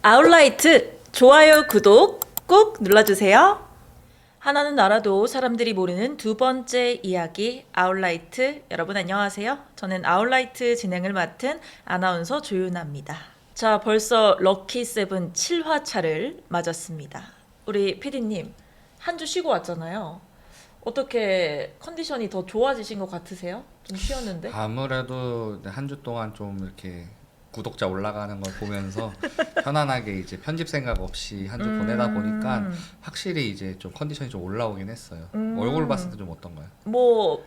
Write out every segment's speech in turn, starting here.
아웃라이트 좋아요, 구독 꾹 눌러주세요. 하나는 알아도 사람들이 모르는 두 번째 이야기 아웃라이트. 여러분 안녕하세요. 저는 아웃라이트 진행을 맡은 아나운서 조윤아입니다. 자, 벌써 럭키 세븐 7화차를 맞았습니다. 우리 PD님 한 주 쉬고 왔잖아요. 어떻게 컨디션이 더 좋아지신 것 같으세요? 좀 쉬었는데? 아무래도 한 주 동안 좀 이렇게 구독자 올라가는 걸 보면서 편안하게 이제 편집 생각 없이 한 주 보내다 보니까 확실히 이제 좀 컨디션이 좀 올라오긴 했어요. 얼굴 봤을 때 좀 어떤가요? 뭐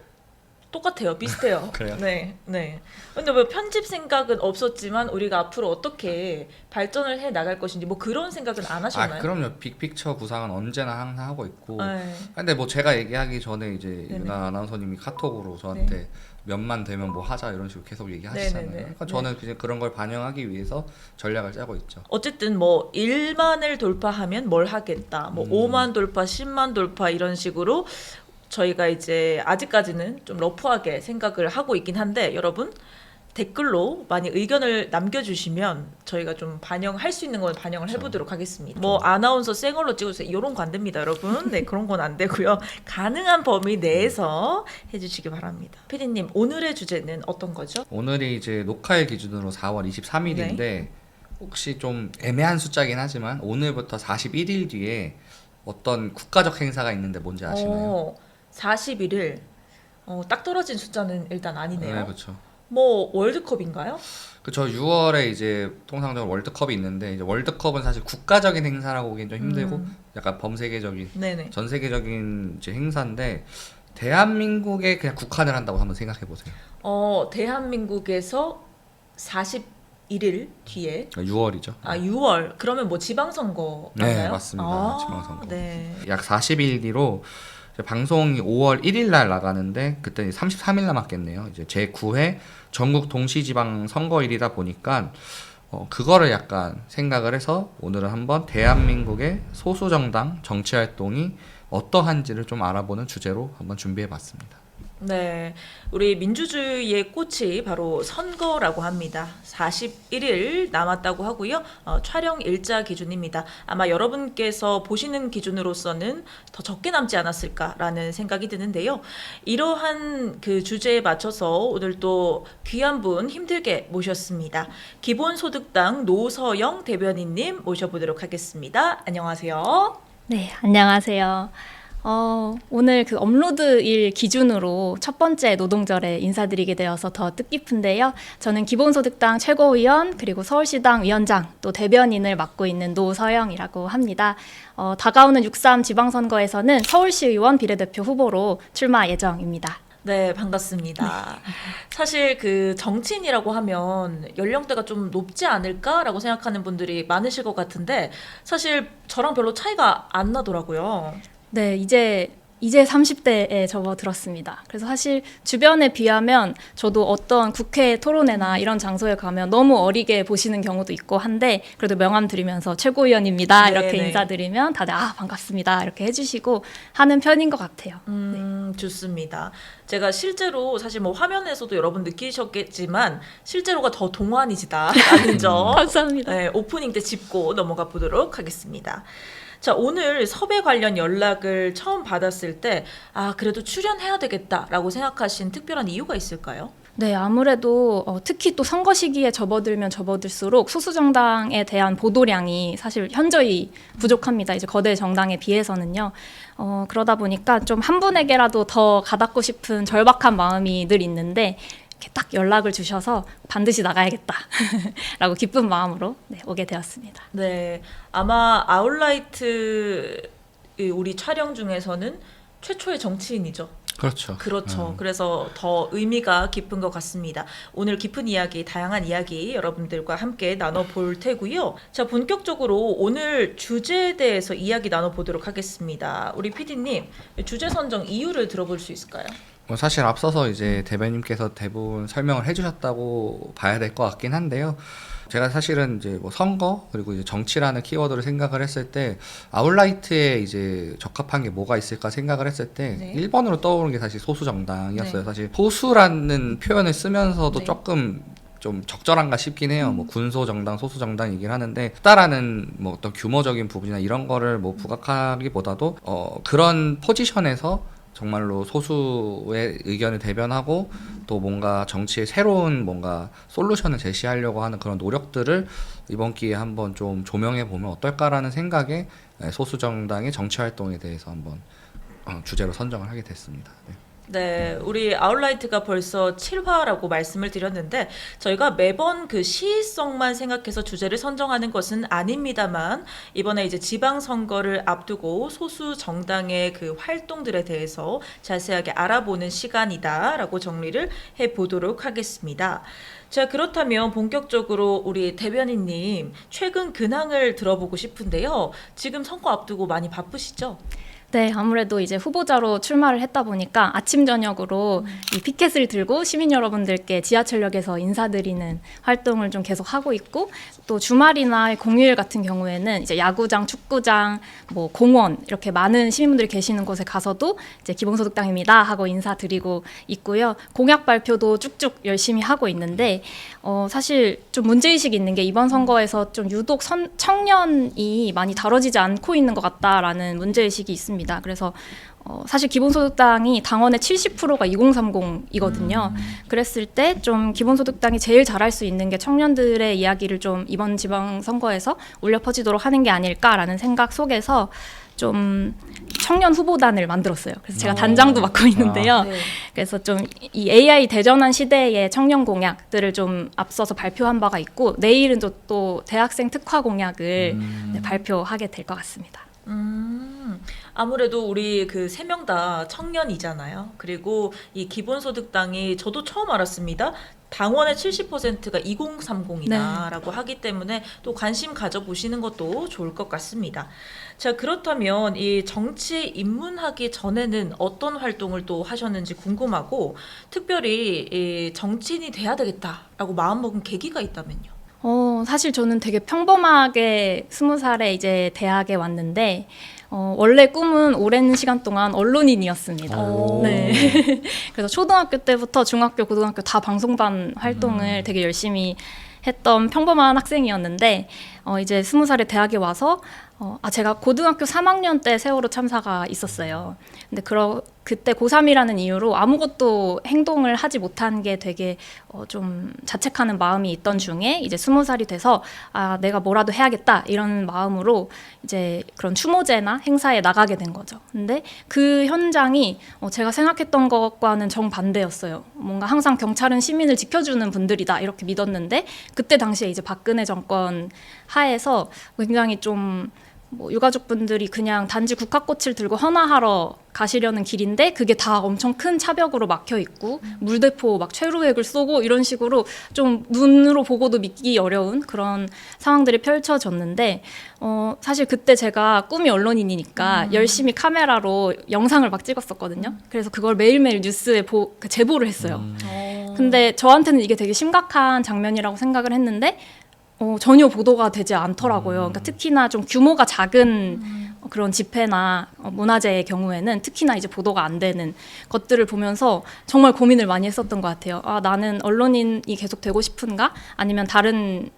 똑같아요. 비슷해요. 그래요? 네, 네. 근데 뭐 편집 생각은 없었지만 우리가 앞으로 어떻게 발전을 해 나갈 것인지 뭐 그런 생각은 안 하셨나요? 그럼요. 빅픽처 구상은 언제나 항상 하고 있고. 네. 근데 뭐 제가 얘기하기 전에 이제 네네. 유나 아나운서님이 카톡으로 저한테 몇만 되면 뭐 하자 이런 식으로 계속 얘기하시잖아요. 네네네. 그러니까 저는 그냥 그런 걸 반영하기 위해서 전략을 짜고 있죠. 어쨌든 뭐 1만을 돌파하면 뭘 하겠다. 뭐 5만 돌파, 10만 돌파 이런 식으로 저희가 이제 아직까지는 좀 러프하게 생각을 하고 있긴 한데 여러분 댓글로 많이 의견을 남겨주시면 저희가 좀 반영할 수 있는 건 반영을 해보도록 하겠습니다. 뭐 아나운서 쌩얼로 찍어주세요. 이런 거 안 됩니다, 여러분. 네, 그런 건 안 되고요. 가능한 범위 내에서 해주시기 바랍니다. 피디님, 오늘의 주제는 어떤 거죠? 오늘이 이제 녹화일 기준으로 4월 23일인데 혹시 좀 애매한 숫자긴 하지만 오늘부터 41일 뒤에 어떤 국가적 행사가 있는데 뭔지 아시나요? 41일. 딱 떨어진 숫자는 일단 아니네요. 네, 그렇죠. 뭐 월드컵인가요? 그쵸. 6월에 이제 통상적으로 월드컵이 있는데 이제 월드컵은 사실 국가적인 행사라고 보기엔 좀 힘들고 약간 범세계적인 네네. 전 세계적인 이제 행사인데 대한민국에 그냥 국한을 한다고 한번 생각해 보세요. 대한민국에서 41일 뒤에 6월이죠. 6월. 그러면 뭐 지방선거 네, 맞나요? 맞습니다. 지방선거. 네. 약 40일 뒤로 이제 방송이 5월 1일 날 나가는데 그때 33일 남았겠네요. 이제 제9회 전국 동시지방 선거일이다 보니까 그거를 약간 생각을 해서 오늘은 한번 대한민국의 소수정당 정치활동이 어떠한지를 좀 알아보는 주제로 한번 준비해 봤습니다. 네. 우리 민주주의의 꽃이 바로 선거라고 합니다. 41일 남았다고 하고요. 촬영 일자 기준입니다. 아마 여러분께서 보시는 기준으로서는 더 적게 남지 않았을까라는 생각이 드는데요. 이러한 그 주제에 맞춰서 오늘 또 귀한 분 힘들게 모셨습니다. 기본소득당 노서영 대변인님 모셔보도록 하겠습니다. 안녕하세요. 네, 안녕하세요. 오늘 그 업로드일 기준으로 첫 번째 노동절에 인사드리게 되어서 더 뜻깊은데요. 저는 기본소득당 최고위원 그리고 서울시당 위원장 또 대변인을 맡고 있는 노서영이라고 합니다. 다가오는 6.3 지방선거에서는 서울시의원 비례대표 후보로 출마 예정입니다. 네, 반갑습니다. 사실 그 정치인이라고 하면 연령대가 좀 높지 않을까라고 생각하는 분들이 많으실 것 같은데 사실 저랑 별로 차이가 안 나더라고요. 네, 이제 30대에 접어들었습니다. 그래서 사실 주변에 비하면 저도 어떤 국회 토론회나 이런 장소에 가면 너무 어리게 보시는 경우도 있고 한데 그래도 명함 드리면서 최고위원입니다. 이렇게 네네. 인사드리면 다들 반갑습니다. 이렇게 해주시고 하는 편인 것 같아요. 좋습니다. 제가 실제로 사실 뭐 화면에서도 여러분 느끼셨겠지만 실제로가 더 동안이시다라는 점 감사합니다. 네, 오프닝 때 짚고 넘어가 보도록 하겠습니다. 자, 오늘 섭외 관련 연락을 처음 받았을 때 그래도 출연해야 되겠다라고 생각하신 특별한 이유가 있을까요? 네, 아무래도 특히 또 선거 시기에 접어들면 접어들수록 소수정당에 대한 보도량이 사실 현저히 부족합니다. 이제 거대 정당에 비해서는요. 그러다 보니까 좀 한 분에게라도 더 가닿고 싶은 절박한 마음이 늘 있는데 이렇게 딱 연락을 주셔서 반드시 나가야겠다라고 기쁜 마음으로 오게 되었습니다. 네, 아마 아웃라이트 우리 촬영 중에서는 최초의 정치인이죠. 그렇죠. 그렇죠. 그래서 더 의미가 깊은 것 같습니다. 오늘 깊은 이야기, 다양한 이야기 여러분들과 함께 나눠볼 테고요. 자, 본격적으로 오늘 주제에 대해서 이야기 나눠보도록 하겠습니다. 우리 PD님, 주제 선정 이유를 들어볼 수 있을까요? 사실 앞서서 이제 대변님께서 대부분 설명을 해주셨다고 봐야 될 것 같긴 한데요. 제가 사실은 이제 뭐 선거 그리고 이제 정치라는 키워드를 생각을 했을 때 아웃라이트에 이제 적합한 게 뭐가 있을까 생각을 했을 때 네. 1번으로 떠오르는 게 사실 소수 정당이었어요. 네. 사실 소수라는 표현을 쓰면서도 네. 조금 좀 적절한가 싶긴 해요. 뭐 군소 정당, 소수 정당이긴 하는데 크다라는 뭐 어떤 규모적인 부분이나 이런 거를 뭐 부각하기보다도 그런 포지션에서 정말로 소수의 의견을 대변하고 또 뭔가 정치의 새로운 뭔가 솔루션을 제시하려고 하는 그런 노력들을 이번 기회에 한번 좀 조명해 보면 어떨까라는 생각에 소수 정당의 정치 활동에 대해서 한번 주제로 선정을 하게 됐습니다. 네. 네, 우리 아웃라이트가 벌써 7화라고 말씀을 드렸는데 저희가 매번 그 시의성만 생각해서 주제를 선정하는 것은 아닙니다만 이번에 이제 지방선거를 앞두고 소수 정당의 그 활동들에 대해서 자세하게 알아보는 시간이다라고 정리를 해보도록 하겠습니다. 자, 그렇다면 본격적으로 우리 대변인님 최근 근황을 들어보고 싶은데요. 지금 선거 앞두고 많이 바쁘시죠? 네, 아무래도 이제 후보자로 출마를 했다 보니까 아침 저녁으로 이 피켓을 들고 시민 여러분들께 지하철역에서 인사드리는 활동을 좀 계속 하고 있고, 또 주말이나 공휴일 같은 경우에는 이제 야구장, 축구장, 뭐 공원 이렇게 많은 시민분들이 계시는 곳에 가서도 이제 기본소득당입니다 하고 인사드리고 있고요. 공약 발표도 쭉쭉 열심히 하고 있는데 사실 좀 문제의식이 있는 게 이번 선거에서 좀 유독 청년이 많이 다뤄지지 않고 있는 것 같다라는 문제의식이 있습니다. 그래서 사실 기본소득당이 당원의 70%가 2030이거든요. 그랬을 때 좀 기본소득당이 제일 잘할 수 있는 게 청년들의 이야기를 좀 이번 지방선거에서 울려 퍼지도록 하는 게 아닐까라는 생각 속에서 좀 청년 후보단을 만들었어요. 그래서 제가 단장도 맡고 있는데요. 네. 그래서 좀 이 AI 대전환 시대의 청년 공약들을 좀 앞서서 발표한 바가 있고, 내일은 또 대학생 특화 공약을 발표하게 될 것 같습니다. 아무래도 우리 그 세 명 다 청년이잖아요. 그리고 이 기본소득당이 저도 처음 알았습니다. 당원의 70%가 2030이다라고 하기 때문에 또 관심 가져보시는 것도 좋을 것 같습니다. 자, 그렇다면 이 정치에 입문하기 전에는 어떤 활동을 또 하셨는지 궁금하고, 특별히 이 정치인이 돼야 되겠다라고 마음먹은 계기가 있다면요. 사실 저는 되게 평범하게 20살에 이제 대학에 왔는데, 원래 꿈은 오랜 시간 동안 언론인이었습니다. 네. 그래서 초등학교 때부터 중학교, 고등학교 다 방송반 활동을 되게 열심히 했던 평범한 학생이었는데, 이제 20살에 대학에 와서 제가 고등학교 3학년 때 세월호 참사가 있었어요. 근데 그때 고3이라는 이유로 아무것도 행동을 하지 못한 게 되게 좀 자책하는 마음이 있던 중에 이제 20살이 돼서 내가 뭐라도 해야겠다 이런 마음으로 이제 그런 추모제나 행사에 나가게 된 거죠. 근데 그 현장이 제가 생각했던 것과는 정반대였어요. 뭔가 항상 경찰은 시민을 지켜주는 분들이다 이렇게 믿었는데, 그때 당시에 이제 박근혜 정권 하에서 굉장히 좀 유가족분들이 그냥 단지 국화꽃을 들고 헌화하러 가시려는 길인데 그게 다 엄청 큰 차벽으로 막혀 있고 물대포 막 최루액을 쏘고 이런 식으로 좀 눈으로 보고도 믿기 어려운 그런 상황들이 펼쳐졌는데, 사실 그때 제가 꿈이 언론인이니까 열심히 카메라로 영상을 막 찍었었거든요. 그래서 그걸 매일매일 뉴스에 제보를 했어요. 근데 저한테는 이게 되게 심각한 장면이라고 생각을 했는데 전혀 보도가 되지 않더라고요. 그러니까 특히나 좀 규모가 작은 그런 집회나 문화재의 경우에는 특히나 이제 보도가 안 되는 것들을 보면서 정말 고민을 많이 했었던 것 같아요. 나는 언론인이 계속 되고 싶은가? 아니면 다른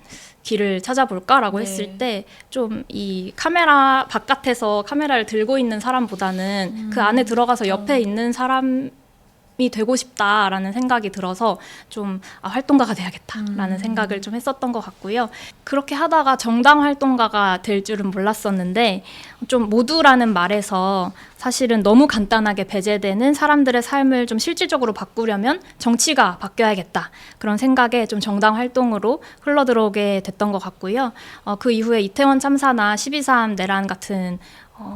길을 찾아볼까라고 했을 때 좀 이 카메라 바깥에서 카메라를 들고 있는 사람보다는 그 안에 들어가서 옆에 있는 사람이 되고 싶다라는 생각이 들어서 좀 활동가가 돼야겠다라는 생각을 좀 했었던 것 같고요. 그렇게 하다가 정당 활동가가 될 줄은 몰랐었는데, 좀 모두라는 말에서 사실은 너무 간단하게 배제되는 사람들의 삶을 좀 실질적으로 바꾸려면 정치가 바뀌어야겠다, 그런 생각에 좀 정당 활동으로 흘러들어오게 됐던 것 같고요. 그 이후에 이태원 참사나 12.3 내란 같은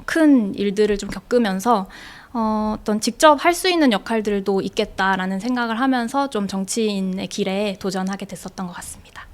큰 일들을 좀 겪으면서 어떤 직접 할 수 있는 역할들도 있겠다라는 생각을 하면서 좀 정치인의 길에 도전하게 됐었던 것 같습니다.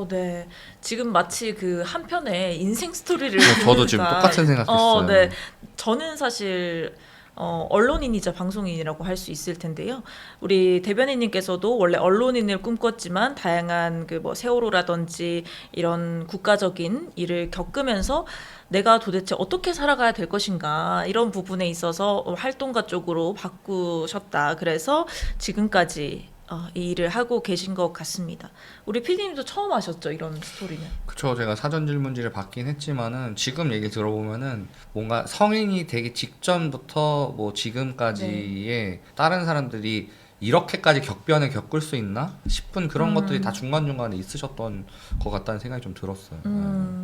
네. 지금 마치 그 한 편의 인생 스토리를 저도 지금 똑같은 생각했어요. 네. 저는 사실 언론인이자 방송인이라고 할 수 있을 텐데요. 우리 대변인님께서도 원래 언론인을 꿈꿨지만 다양한 그 뭐 세월호라든지 이런 국가적인 일을 겪으면서 내가 도대체 어떻게 살아가야 될 것인가, 이런 부분에 있어서 활동가 쪽으로 바꾸셨다. 그래서 지금까지 이 일을 하고 계신 것 같습니다. 우리 PD님도 처음 하셨죠, 이런 스토리는? 그쵸. 제가 사전 질문지를 받긴 했지만은 지금 얘기 들어보면은 뭔가 성인이 되기 직전부터 뭐 지금까지의 다른 사람들이 이렇게까지 격변을 겪을 수 있나 싶은 그런 것들이 다 중간중간에 있으셨던 것 같다는 생각이 좀 들었어요.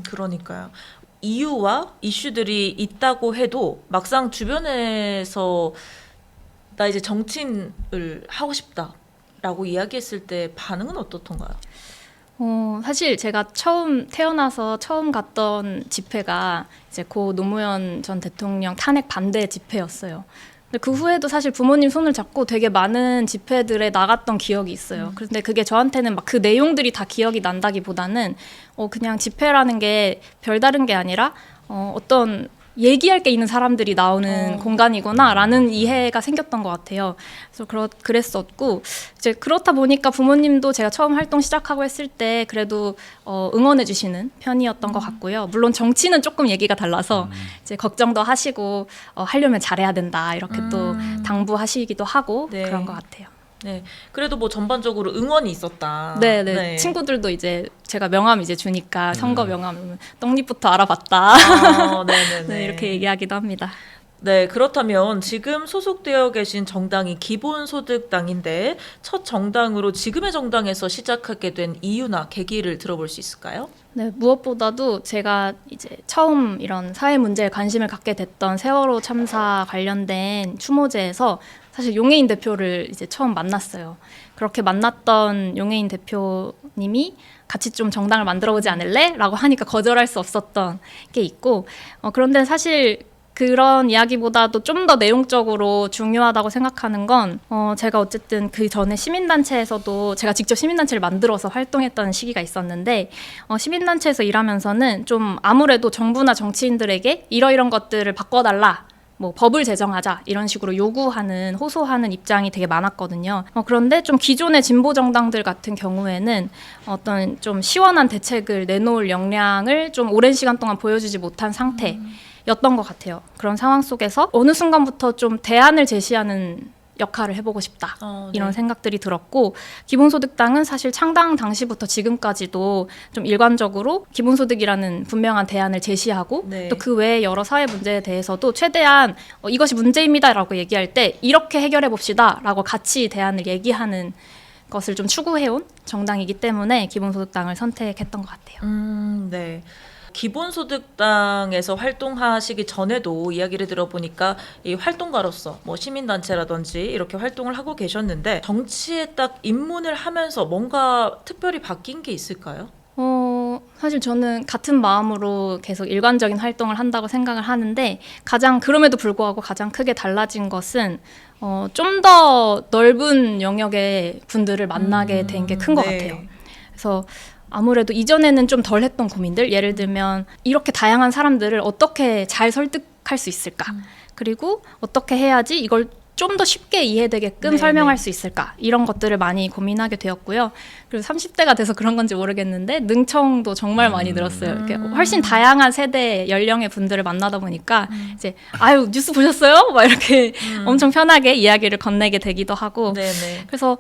그러니까요. 이유와 이슈들이 있다고 해도 막상 주변에서 나 이제 정치인을 하고 싶다라고 이야기했을 때 반응은 어떻던가요? 사실 제가 태어나서 처음 갔던 집회가 이제 고 노무현 전 대통령 탄핵 반대 집회였어요. 근데 그 후에도 사실 부모님 손을 잡고 되게 많은 집회들에 나갔던 기억이 있어요. 근데 그게 저한테는 막 그 내용들이 다 기억이 난다기보다는 그냥 집회라는 게 별다른 게 아니라 어떤 얘기할 게 있는 사람들이 나오는 공간이구나라는 이해가 생겼던 것 같아요. 그래서 그랬었고 이제 그렇다 보니까 부모님도 제가 처음 활동 시작하고 했을 때 그래도 응원해 주시는 편이었던 것 같고요. 물론 정치는 조금 얘기가 달라서 이제 걱정도 하시고 하려면 잘해야 된다 이렇게 또 당부하시기도 하고 네. 그런 것 같아요. 네, 그래도 뭐 전반적으로 응원이 있었다. 네. 친구들도 이제 제가 명함 이제 주니까 선거 명함 떡잎부터 알아봤다. 네네네. 네, 이렇게 얘기하기도 합니다. 네, 그렇다면 지금 소속되어 계신 정당이 기본소득당인데 첫 정당으로 지금의 정당에서 시작하게 된 이유나 계기를 들어볼 수 있을까요? 네, 무엇보다도 제가 이제 처음 이런 사회 문제에 관심을 갖게 됐던 세월호 참사 관련된 추모제에서 사실 용해인 대표를 이제 처음 만났어요. 그렇게 만났던 용해인 대표님이 같이 좀 정당을 만들어 보지 않을래? 라고 하니까 거절할 수 없었던 게 있고 그런데 사실 그런 이야기보다도 좀 더 내용적으로 중요하다고 생각하는 건 제가 어쨌든 그 전에 시민단체에서도 제가 직접 시민단체를 만들어서 활동했던 시기가 있었는데 시민단체에서 일하면서는 좀 아무래도 정부나 정치인들에게 이러이런 것들을 바꿔달라 뭐 법을 제정하자 이런 식으로 요구하는 호소하는 입장이 되게 많았거든요. 그런데 좀 기존의 진보 정당들 같은 경우에는 어떤 좀 시원한 대책을 내놓을 역량을 좀 오랜 시간 동안 보여주지 못한 상태였던 것 같아요. 그런 상황 속에서 어느 순간부터 좀 대안을 제시하는 역할을 해보고 싶다 이런 생각들이 들었고 기본소득당은 사실 창당 당시부터 지금까지도 좀 일관적으로 기본소득이라는 분명한 대안을 제시하고 또 그 외에 여러 사회 문제에 대해서도 최대한 이것이 문제입니다라고 얘기할 때 이렇게 해결해 봅시다라고 같이 대안을 얘기하는 것을 좀 추구해온 정당이기 때문에 기본소득당을 선택했던 것 같아요. 네. 기본소득당에서 활동하시기 전에도 이야기를 들어보니까 이 활동가로서 뭐 시민단체라든지 이렇게 활동을 하고 계셨는데 정치에 딱 입문을 하면서 뭔가 특별히 바뀐 게 있을까요? 사실 저는 같은 마음으로 계속 일관적인 활동을 한다고 생각을 하는데 그럼에도 불구하고 가장 크게 달라진 것은 좀 더 넓은 영역의 분들을 만나게 된 게 큰 것 같아요. 그래서 아무래도 이전에는 좀 덜 했던 고민들, 예를 들면 이렇게 다양한 사람들을 어떻게 잘 설득할 수 있을까? 그리고 어떻게 해야지 이걸 좀 더 쉽게 이해되게끔 설명할 수 있을까? 이런 것들을 많이 고민하게 되었고요. 그리고 30대가 돼서 그런 건지 모르겠는데 능청도 정말 많이 들었어요. 이렇게 훨씬 다양한 세대, 연령의 분들을 만나다 보니까 이제 뉴스 보셨어요? 막 이렇게 엄청 편하게 이야기를 건네게 되기도 하고 그래서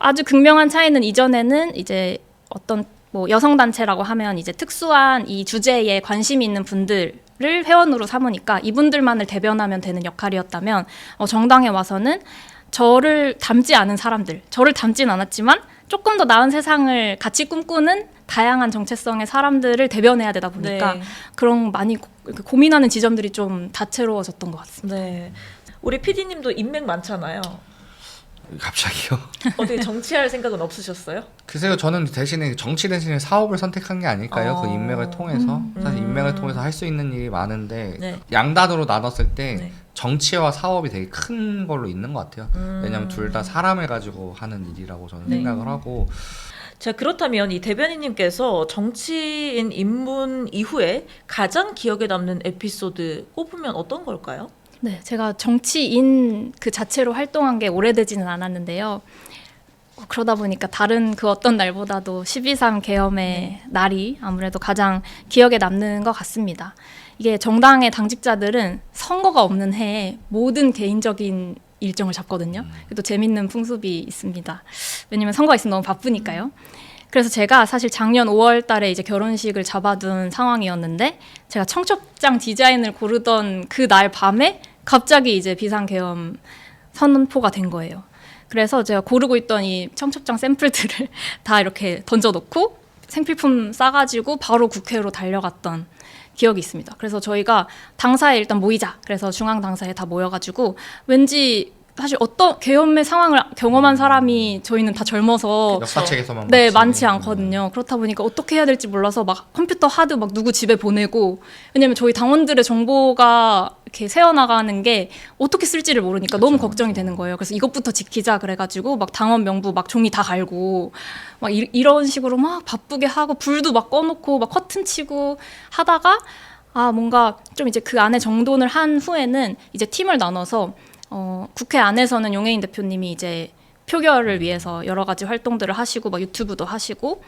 아주 극명한 차이는 이전에는 이제 어떤 뭐 여성단체라고 하면 이제 특수한 이 주제에 관심이 있는 분들을 회원으로 삼으니까 이분들만을 대변하면 되는 역할이었다면 정당에 와서는 저를 닮지 않은 사람들, 저를 닮진 않았지만 조금 더 나은 세상을 같이 꿈꾸는 다양한 정체성의 사람들을 대변해야 되다 보니까 그런 많이 고민하는 지점들이 좀 다채로워졌던 것 같습니다. 네. 우리 PD님도 인맥 많잖아요. 갑자기요? 어떻게 정치할 생각은 없으셨어요? 글쎄요, 저는 대신에 정치 대신에 사업을 선택한 게 아닐까요? 그 인맥을 통해서. 사실 인맥을 통해서 할 수 있는 일이 많은데 양단으로 나눴을 때 정치와 사업이 되게 큰 걸로 있는 것 같아요. 왜냐하면 둘 다 사람을 가지고 하는 일이라고 저는 생각을 하고. 자, 그렇다면 이 대변인님께서 정치인 입문 이후에 가장 기억에 남는 에피소드 꼽으면 어떤 걸까요? 네, 제가 정치인 그 자체로 활동한 게 오래되지는 않았는데요. 그러다 보니까 다른 그 어떤 날보다도 12.3 계엄의 날이 아무래도 가장 기억에 남는 것 같습니다. 이게 정당의 당직자들은 선거가 없는 해에 모든 개인적인 일정을 잡거든요. 또 재밌는 풍습이 있습니다. 왜냐면 선거가 있으면 너무 바쁘니까요. 그래서 제가 사실 작년 5월 달에 이제 결혼식을 잡아둔 상황이었는데 제가 청첩장 디자인을 고르던 그 날 밤에 갑자기 이제 비상계엄 선포가 된 거예요. 그래서 제가 고르고 있던 이 청첩장 샘플들을 다 이렇게 던져놓고 생필품 싸가지고 바로 국회로 달려갔던 기억이 있습니다. 그래서 저희가 당사에 일단 모이자. 그래서 중앙 당사에 다 모여가지고 왠지 사실 어떤 계엄의 상황을 경험한 사람이 저희는 다 젊어서 역사책에서만 네, 많지 않거든요. 그렇다 보니까 어떻게 해야 될지 몰라서 막 컴퓨터 하드 막 누구 집에 보내고 왜냐면 저희 당원들의 정보가 이렇게 새어나가는 게 어떻게 쓸지를 모르니까 너무 걱정이 되는 거예요. 그래서 이것부터 지키자 그래가지고 막 당원 명부 막 종이 다 갈고 막 이런 식으로 막 바쁘게 하고 불도 막 꺼놓고 막 커튼 치고 하다가 뭔가 좀 이제 그 안에 정돈을 한 후에는 이제 팀을 나눠서 국회 안에서는 용해인 대표님이 이제 표결을 위해서 여러 가지 활동들을 하시고 막 유튜브도 하시고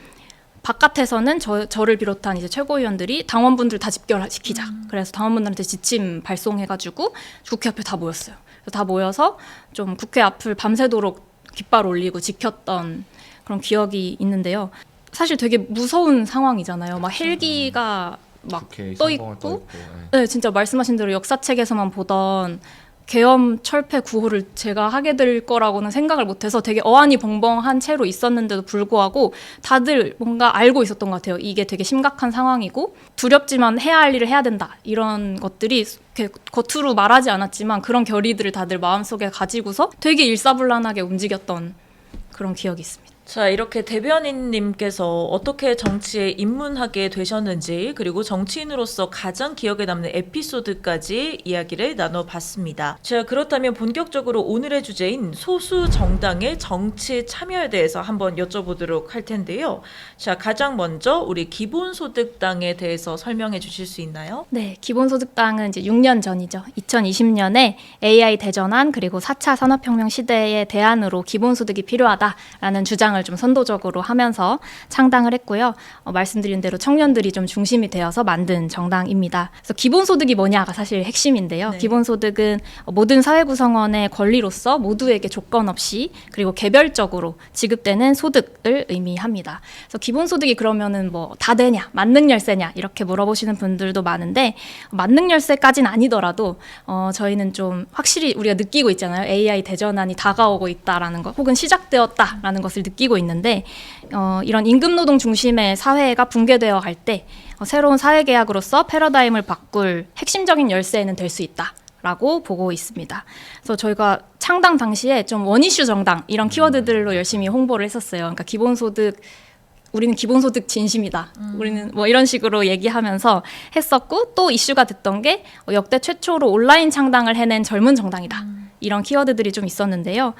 바깥에서는 저를 비롯한 이제 최고위원들이 당원분들 다 집결시키자. 그래서 당원분들한테 지침 발송해가지고 국회 앞에 다 모였어요. 그래서 다 모여서 좀 국회 앞을 밤새도록 깃발 올리고 지켰던 그런 기억이 있는데요. 사실 되게 무서운 상황이잖아요. 막 헬기가 막 떠 있고, 네, 진짜 말씀하신 대로 역사책에서만 보던 계엄 철폐 구호를 제가 하게 될 거라고는 생각을 못해서 되게 어안이 벙벙한 채로 있었는데도 불구하고 다들 뭔가 알고 있었던 것 같아요. 이게 되게 심각한 상황이고 두렵지만 해야 할 일을 해야 된다. 이런 것들이 이렇게 겉으로 말하지 않았지만 그런 결의들을 다들 마음속에 가지고서 되게 일사불란하게 움직였던 그런 기억이 있습니다. 자, 이렇게 대변인님께서 어떻게 정치에 입문하게 되셨는지 그리고 정치인으로서 가장 기억에 남는 에피소드까지 이야기를 나눠봤습니다. 자, 그렇다면 본격적으로 오늘의 주제인 소수 정당의 정치 참여에 대해서 한번 여쭤보도록 할 텐데요. 자, 가장 먼저 우리 기본소득당에 대해서 설명해 주실 수 있나요? 네, 기본소득당은 이제 6년 전이죠. 2020년에 AI 대전환 그리고 4차 산업혁명 시대의 대안으로 기본소득이 필요하다라는 주장을 좀 선도적으로 하면서 창당을 했고요. 말씀드린 대로 청년들이 좀 중심이 되어서 만든 정당입니다. 그래서 기본소득이 뭐냐가 사실 핵심인데요. 네. 기본소득은 모든 사회구성원의 권리로서 모두에게 조건 없이 그리고 개별적으로 지급되는 소득을 의미합니다. 그래서 기본소득이 그러면은 뭐 다 되냐, 만능열쇠냐 이렇게 물어보시는 분들도 많은데 만능열쇠까지는 아니더라도 저희는 좀 확실히 우리가 느끼고 있잖아요. AI 대전환이 다가오고 있다라는 것, 혹은 시작되었다라는 것을 느끼고 있는데 이런 임금노동 중심의 사회가 붕괴되어 갈 때 새로운 사회계약으로서 패러다임을 바꿀 핵심적인 열쇠는 될 수 있다. 라고 보고 있습니다. 그래서 저희가 창당 당시에 좀 원이슈 정당 이런 키워드들로 열심히 홍보를 했었어요. 그러니까 우리는 기본소득 진심이다. 우리는 뭐 이런 식으로 얘기하면서 했었고 또 이슈가 됐던 게 역대 최초로 온라인 창당을 해낸 젊은 정당이다. 이런 키워드들이 좀 있었는데요.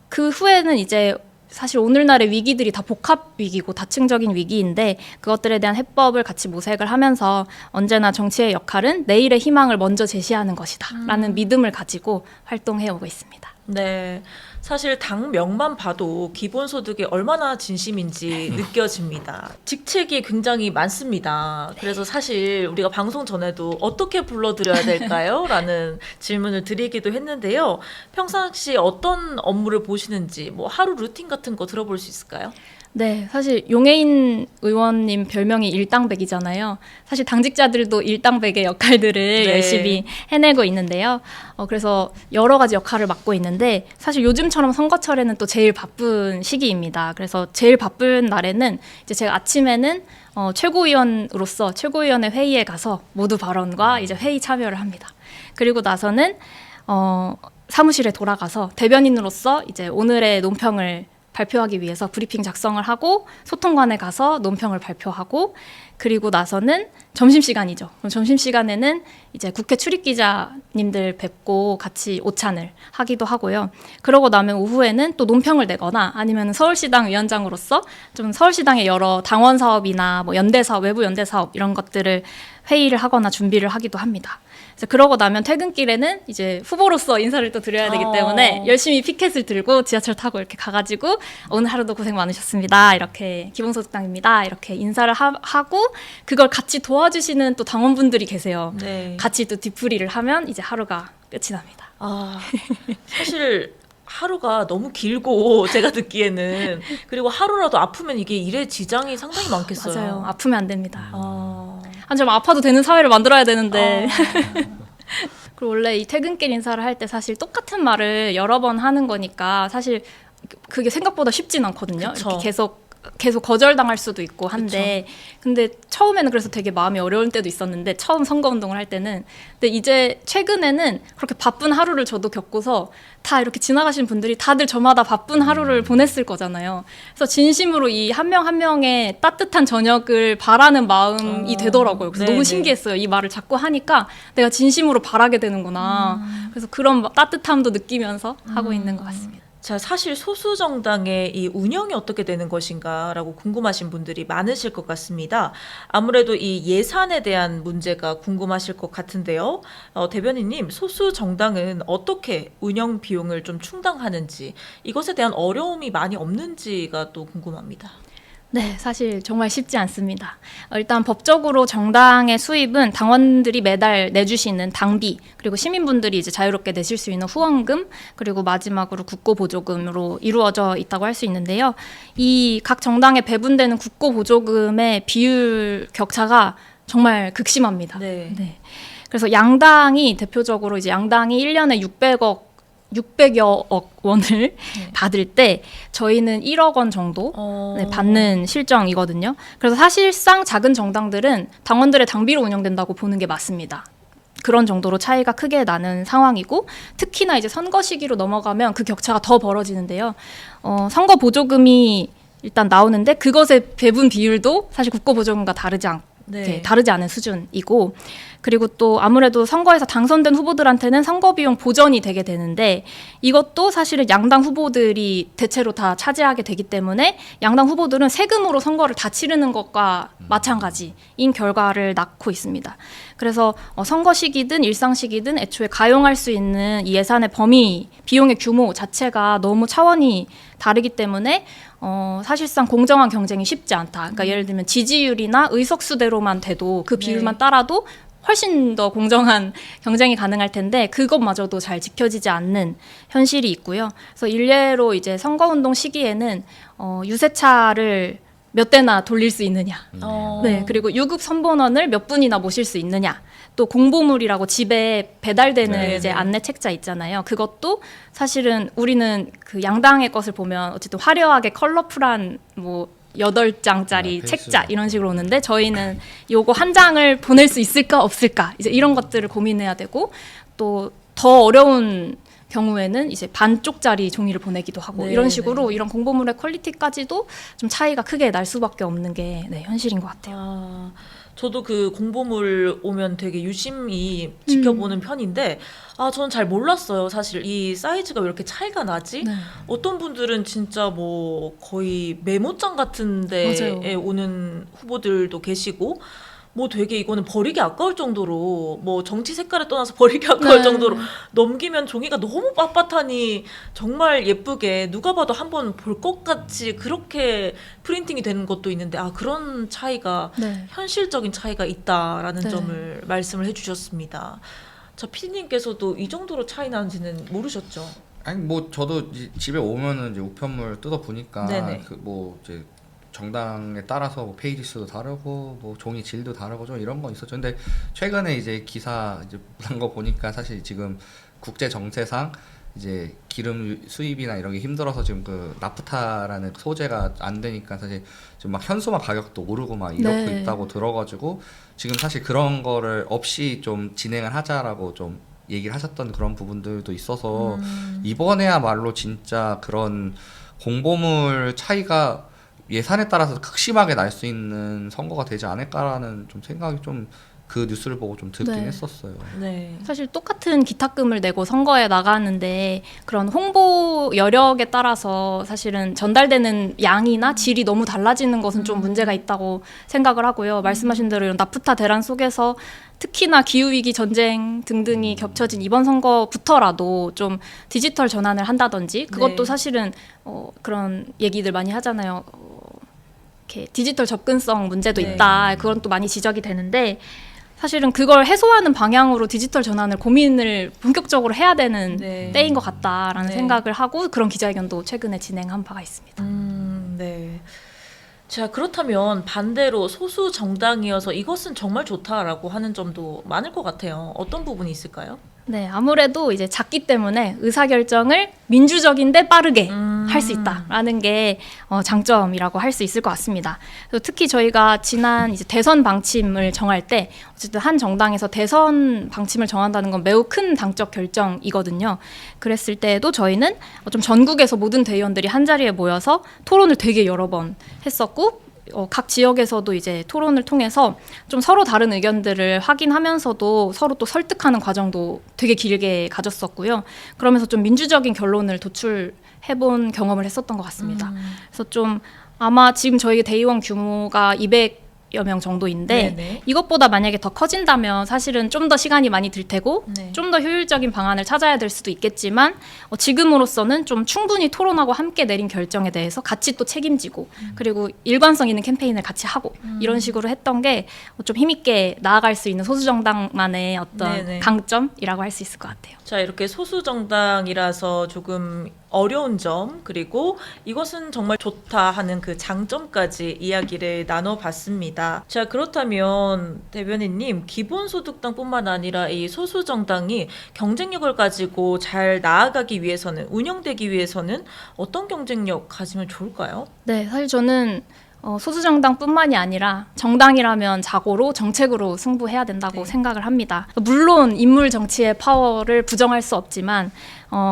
그 후에는 이제 사실 오늘날의 위기들이 다 복합 위기고 다층적인 위기인데 그것들에 대한 해법을 같이 모색을 하면서 언제나 정치의 역할은 내일의 희망을 먼저 제시하는 것이다 라는 믿음을 가지고 활동해 오고 있습니다. 네. 사실 당명만 봐도 기본소득이 얼마나 진심인지 느껴집니다. 직책이 굉장히 많습니다. 그래서 사실 우리가 방송 전에도 어떻게 불러드려야 될까요? 라는 질문을 드리기도 했는데요. 평상시 어떤 업무를 보시는지 뭐 하루 루틴 같은 거 들어볼 수 있을까요? 네, 사실 용해인 의원님 별명이 일당백이잖아요. 사실 당직자들도 일당백의 역할들을 네. 열심히 해내고 있는데요. 그래서 여러 가지 역할을 맡고 있는데 사실 요즘처럼 선거철에는 또 제일 바쁜 시기입니다. 그래서 제일 바쁜 날에는 이제 제가 아침에는 최고위원으로서 최고위원회 회의에 가서 모두 발언과 이제 회의 참여를 합니다. 그리고 나서는 사무실에 돌아가서 대변인으로서 이제 오늘의 논평을 발표하기 위해서 브리핑 작성을 하고 소통관에 가서 논평을 발표하고 그리고 나서는 점심시간이죠. 그럼 점심시간에는 이제 국회 출입기자님들 뵙고 같이 오찬을 하기도 하고요. 그러고 나면 오후에는 또 논평을 내거나 아니면 서울시당 위원장으로서 좀 서울시당의 여러 당원 사업이나 뭐 연대 사업, 외부 연대 사업 이런 것들을 회의를 하거나 준비를 하기도 합니다. 그래서 그러고 나면 퇴근길에는 이제 후보로서 인사를 또 드려야 되기 때문에 열심히 피켓을 들고 지하철 타고 이렇게 가가지고 오늘 하루도 고생 많으셨습니다. 이렇게 기본소득당입니다. 이렇게 인사를 하고 그걸 같이 도와주시는 또 당원분들이 계세요. 네. 같이 또 뒤풀이를 하면 이제 하루가 끝이 납니다. 아, 사실 하루가 너무 길고 제가 듣기에는 그리고 하루라도 아프면 이게 일에 지장이 상당히 많겠어요. 맞아요. 아프면 안 됩니다. 아, 좀 아파도 되는 사회를 만들어야 되는데. 아, 그리고 원래 이 퇴근길 인사를 할 때 사실 똑같은 말을 여러 번 하는 거니까 사실 그게 생각보다 쉽진 않거든요. 그쵸. 이렇게 계속 거절당할 수도 있고 한데 근데 처음에는 그래서 되게 마음이 어려울 때도 있었는데 처음 선거운동을 할 때는 근데 이제 최근에는 그렇게 바쁜 하루를 저도 겪고서 다 이렇게 지나가신 분들이 다들 저마다 바쁜 하루를 보냈을 거잖아요. 그래서 진심으로 이 한 명 한 명의 따뜻한 저녁을 바라는 마음이 되더라고요. 그래서 네, 너무 네. 신기했어요. 이 말을 자꾸 하니까 내가 진심으로 바라게 되는구나. 그래서 그런 따뜻함도 느끼면서 하고 있는 것 같습니다. 자, 사실 소수 정당의 이 운영이 어떻게 되는 것인가라고 궁금하신 분들이 많으실 것 같습니다. 아무래도 이 예산에 대한 문제가 궁금하실 것 같은데요. 대변인님, 소수 정당은 어떻게 운영 비용을 좀 충당하는지, 이것에 대한 어려움이 많이 없는지가 또 궁금합니다. 네, 사실 정말 쉽지 않습니다. 일단 법적으로 정당의 수입은 당원들이 매달 내주시는 당비, 그리고 시민분들이 이제 자유롭게 내실 수 있는 후원금, 그리고 마지막으로 국고보조금으로 이루어져 있다고 할 수 있는데요. 이 각 정당에 배분되는 국고보조금의 비율 격차가 정말 극심합니다. 네. 네. 그래서 양당이 대표적으로 이제 양당이 1년에 600여 억 원을 받을 때 저희는 1억 원 정도 네, 받는 실정이거든요. 그래서 사실상 작은 정당들은 당원들의 당비로 운영된다고 보는 게 맞습니다. 그런 정도로 차이가 크게 나는 상황이고 특히나 이제 선거 시기로 넘어가면 그 격차가 더 벌어지는데요. 선거 보조금이 일단 나오는데 그것의 배분 비율도 사실 국고보조금과 다르지 않은 수준이고 그리고 또 아무래도 선거에서 당선된 후보들한테는 선거 비용 보전이 되게 되는데 이것도 사실은 양당 후보들이 대체로 다 차지하게 되기 때문에 양당 후보들은 세금으로 선거를 다 치르는 것과 마찬가지인 결과를 낳고 있습니다. 그래서 선거 시기든 일상 시기든 애초에 가용할 수 있는 이 예산의 범위, 비용의 규모 자체가 너무 차원이 다르기 때문에 사실상 공정한 경쟁이 쉽지 않다. 그러니까 예를 들면 지지율이나 의석수대로만 돼도 그 비율만 따라도 훨씬 더 공정한 경쟁이 가능할 텐데 그것마저도 잘 지켜지지 않는 현실이 있고요. 그래서 일례로 이제 선거운동 시기에는 유세차를 몇 대나 돌릴 수 있느냐, 네, 그리고 유급 선본원을 몇 분이나 모실 수 있느냐, 또 공보물이라고 집에 배달되는 네, 이제 네. 안내 책자 있잖아요. 그것도 사실은 우리는 그 양당의 것을 보면 어쨌든 화려하게 컬러풀한 뭐 8장짜리 책자 이런 식으로 오는데 저희는 요거 한 장을 보낼 수 있을까 없을까 이제 이런 것들을 고민해야 되고 또 더 어려운 경우에는 이제 반쪽짜리 종이를 보내기도 하고 네, 이런 식으로 이런 공보물의 퀄리티까지도 좀 차이가 크게 날 수밖에 없는 게 현실인 것 같아요. 아, 저도 그 공보물 오면 되게 유심히 지켜보는 편인데, 저는 잘 몰랐어요. 사실 이 사이즈가 왜 이렇게 차이가 나지? 네. 어떤 분들은 진짜 뭐 거의 메모장 같은 데에 맞아요. 오는 후보들도 계시고, 뭐 되게 이거는 버리기 아까울 정도로, 뭐 정치 색깔을 떠나서 버리기 아까울 네. 정도로 넘기면 종이가 너무 빳빳하니 정말 예쁘게 누가 봐도 한번 볼 것 같이 그렇게 프린팅이 되는 것도 있는데, 그런 차이가 네. 현실적인 차이가 있다라는 네. 점을 말씀을 해주셨습니다. 자, 피디님께서도 이 정도로 차이 나는지는 모르셨죠? 아니 뭐 저도 집에 오면은 이제 우편물 뜯어 보니까 네네. 그 뭐 이제 정당에 따라서 뭐 페이지 수도 다르고 뭐 종이 질도 다르고 좀 이런 건 있었죠. 근데 최근에 이제 기사 이제 난 거 보니까 사실 지금 국제 정세상 이제 기름 수입이나 이런 게 힘들어서 지금 그 나프타라는 소재가 안 되니까 사실 지금 막 현수막 가격도 오르고 막 이렇고 네. 있다고 들어가지고 지금 사실 그런 거를 없이 좀 진행을 하자라고 좀 얘기를 하셨던 그런 부분들도 있어서 이번에야말로 진짜 그런 공보물 차이가 예산에 따라서 극심하게 날 수 있는 선거가 되지 않을까라는 좀 생각이 좀 그 뉴스를 보고 좀 듣긴 네. 했었어요. 네. 사실 똑같은 기탁금을 내고 선거에 나가는데 그런 홍보 여력에 따라서 사실은 전달되는 양이나 질이 너무 달라지는 것은 좀 문제가 있다고 생각을 하고요. 말씀하신 대로 이런 나프타 대란 속에서 특히나 기후위기 전쟁 등등이 겹쳐진 이번 선거부터라도 좀 디지털 전환을 한다든지 그것도 네. 사실은 그런 얘기들 많이 하잖아요. 이렇게 디지털 접근성 문제도 네. 있다. 그건 또 많이 지적이 되는데 사실은 그걸 해소하는 방향으로 디지털 전환을 고민을 본격적으로 해야 되는 네. 때인 것 같다라는 네. 생각을 하고 그런 기자회견도 최근에 진행한 바가 있습니다. 네. 자, 그렇다면 반대로 소수 정당이어서 이것은 정말 좋다라고 하는 점도 많을 것 같아요. 어떤 부분이 있을까요? 네, 아무래도 이제 작기 때문에 의사결정을 민주적인데 빠르게 할 수 있다라는 게 장점이라고 할 수 있을 것 같습니다. 그래서 특히 저희가 지난 이제 대선 방침을 정할 때 어쨌든 한 정당에서 대선 방침을 정한다는 건 매우 큰 당적 결정이거든요. 그랬을 때에도 저희는 좀 전국에서 모든 대의원들이 한 자리에 모여서 토론을 되게 여러 번 했었고 각 지역에서도 이제 토론을 통해서 좀 서로 다른 의견들을 확인하면서도 서로 또 설득하는 과정도 되게 길게 가졌었고요. 그러면서 좀 민주적인 결론을 도출해본 경험을 했었던 것 같습니다. 그래서 좀 아마 지금 저희 대의원 규모가 200여 명 정도인데 네네. 이것보다 만약에 더 커진다면 사실은 좀 더 시간이 많이 들 테고 네. 좀 더 효율적인 방안을 찾아야 될 수도 있겠지만 지금으로서는 좀 충분히 토론하고 함께 내린 결정에 대해서 같이 또 책임지고 그리고 일관성 있는 캠페인을 같이 하고 이런 식으로 했던 게 좀 힘있게 나아갈 수 있는 소수정당만의 어떤 네네. 강점이라고 할 수 있을 것 같아요. 자, 이렇게 소수 정당이라서 조금 어려운 점, 그리고 이것은 정말 좋다 하는 그 장점까지 이야기를 나눠봤습니다. 자, 그렇다면 대변인님, 기본소득당뿐만 아니라 이 소수 정당이 경쟁력을 가지고 잘 나아가기 위해서는, 운영되기 위해서는 어떤 경쟁력 가지면 좋을까요? 네, 사실 저는 소수정당뿐만이 아니라 정당이라면 자고로 정책으로 승부해야 된다고 네. 생각을 합니다. 물론 인물 정치의 파워를 부정할 수 없지만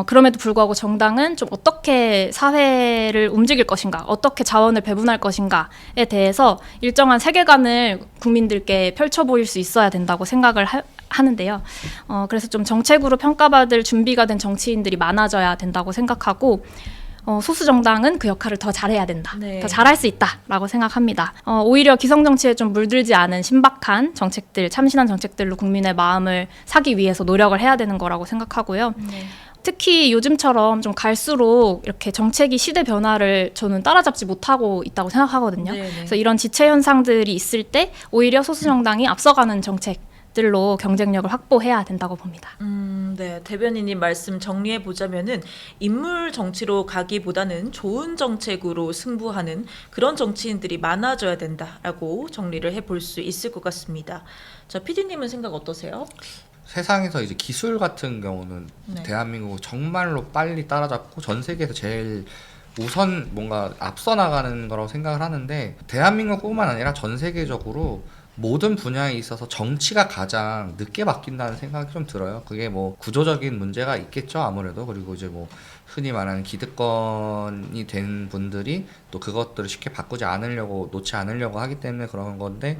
그럼에도 불구하고 정당은 좀 어떻게 사회를 움직일 것인가, 어떻게 자원을 배분할 것인가에 대해서 일정한 세계관을 국민들께 펼쳐 보일 수 있어야 된다고 생각을 하는데요. 그래서 좀 정책으로 평가받을 준비가 된 정치인들이 많아져야 된다고 생각하고 소수 정당은 그 역할을 더 잘해야 된다. 네. 더 잘할 수 있다라고 생각합니다. 오히려 기성 정치에 좀 물들지 않은 신박한 정책들, 참신한 정책들로 국민의 마음을 사기 위해서 노력을 해야 되는 거라고 생각하고요. 네. 특히 요즘처럼 좀 갈수록 이렇게 정책이 시대 변화를 저는 따라잡지 못하고 있다고 생각하거든요. 네네. 그래서 이런 지체 현상들이 있을 때 오히려 소수 정당이 앞서가는 정책들로 경쟁력을 확보해야 된다고 봅니다. 네. 대변인님 말씀 정리해 보자면은 인물 정치로 가기보다는 좋은 정책으로 승부하는 그런 정치인들이 많아져야 된다라고 정리를 해볼 수 있을 것 같습니다. 자, PD님은 생각 어떠세요? 세상에서 이제 기술 같은 경우는 네. 대한민국을 정말로 빨리 따라잡고 전 세계에서 제일 우선 뭔가 앞서 나가는 거라고 생각을 하는데 대한민국뿐만 아니라 전 세계적으로 모든 분야에 있어서 정치가 가장 늦게 바뀐다는 생각이 좀 들어요. 그게 뭐 구조적인 문제가 있겠죠, 아무래도. 그리고 이제 뭐 흔히 말하는 기득권이 된 분들이 또 그것들을 쉽게 바꾸지 않으려고, 놓지 않으려고 하기 때문에 그런 건데,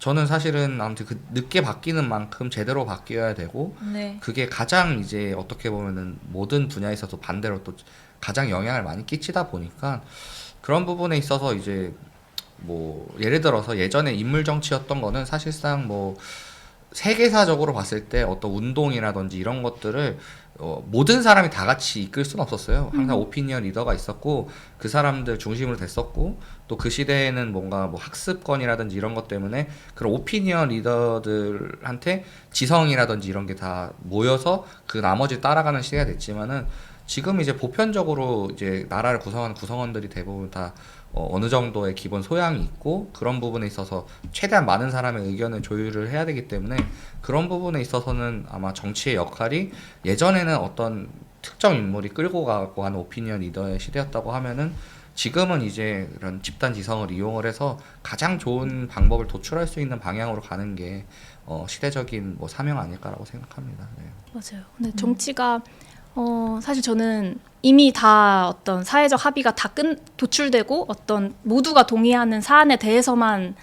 저는 사실은 아무튼 그 늦게 바뀌는 만큼 제대로 바뀌어야 되고, 네. 그게 가장 이제 어떻게 보면은 모든 분야에 있어서 반대로 또 가장 영향을 많이 끼치다 보니까 그런 부분에 있어서 이제 뭐 예를 들어서 예전에 인물 정치였던 거는 사실상 뭐 세계사적으로 봤을 때 어떤 운동이라든지 이런 것들을 모든 사람이 다 같이 이끌 수는 없었어요. 항상 오피니언 리더가 있었고 그 사람들 중심으로 됐었고 또 그 시대에는 뭔가 뭐 학습권이라든지 이런 것 때문에 그런 오피니언 리더들한테 지성이라든지 이런 게 다 모여서 그 나머지 따라가는 시대가 됐지만은 지금 이제 보편적으로 이제 나라를 구성하는 구성원들이 대부분 다 어느 정도의 기본 소양이 있고 그런 부분에 있어서 최대한 많은 사람의 의견을 조율을 해야 되기 때문에 그런 부분에 있어서는 아마 정치의 역할이 예전에는 어떤 특정 인물이 끌고 가고 하는 오피니언 리더의 시대였다고 하면은 지금은 이제 이런 집단 지성을 이용을 해서 가장 좋은 방법을 도출할 수 있는 방향으로 가는 게 시대적인 뭐 사명 아닐까라고 생각합니다. 네. 맞아요. 근데 정치가 사실 저는 이미 다 어떤 사회적 합의가 다 도출되고 어떤 모두가 동의하는 사안에 대해서만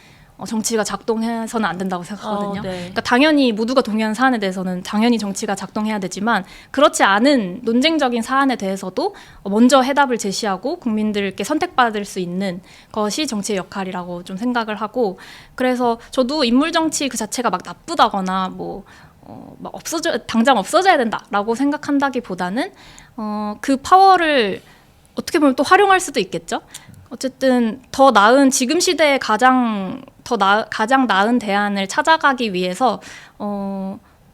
정치가 작동해서는 안 된다고 생각하거든요. 네. 그러니까 당연히 모두가 동의하는 사안에 대해서는 당연히 정치가 작동해야 되지만 그렇지 않은 논쟁적인 사안에 대해서도 먼저 해답을 제시하고 국민들께 선택받을 수 있는 것이 정치의 역할이라고 좀 생각을 하고 그래서 저도 인물 정치 그 자체가 막 나쁘다거나 막 당장 없어져야 된다라고 생각한다기보다는 그 파워를 어떻게 보면 또 활용할 수도 있겠죠. 어쨌든 더 나은 지금 시대에 가장 나은 대안을 찾아가기 위해서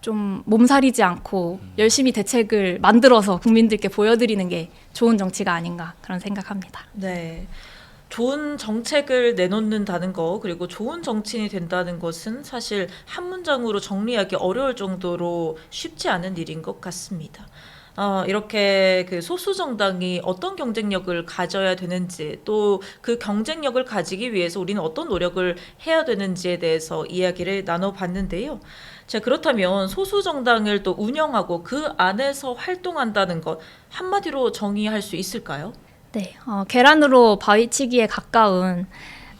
좀 몸살이지 않고 열심히 대책을 만들어서 국민들께 보여드리는 게 좋은 정치가 아닌가 그런 생각합니다. 네. 좋은 정책을 내놓는다는 거 그리고 좋은 정치인이 된다는 것은 사실 한 문장으로 정리하기 어려울 정도로 쉽지 않은 일인 것 같습니다. 이렇게 그 소수 정당이 어떤 경쟁력을 가져야 되는지 또 그 경쟁력을 가지기 위해서 우리는 어떤 노력을 해야 되는지에 대해서 이야기를 나눠봤는데요. 자, 그렇다면 소수 정당을 또 운영하고 그 안에서 활동한다는 것 한마디로 정의할 수 있을까요? 네, 계란으로 바위치기에 가까운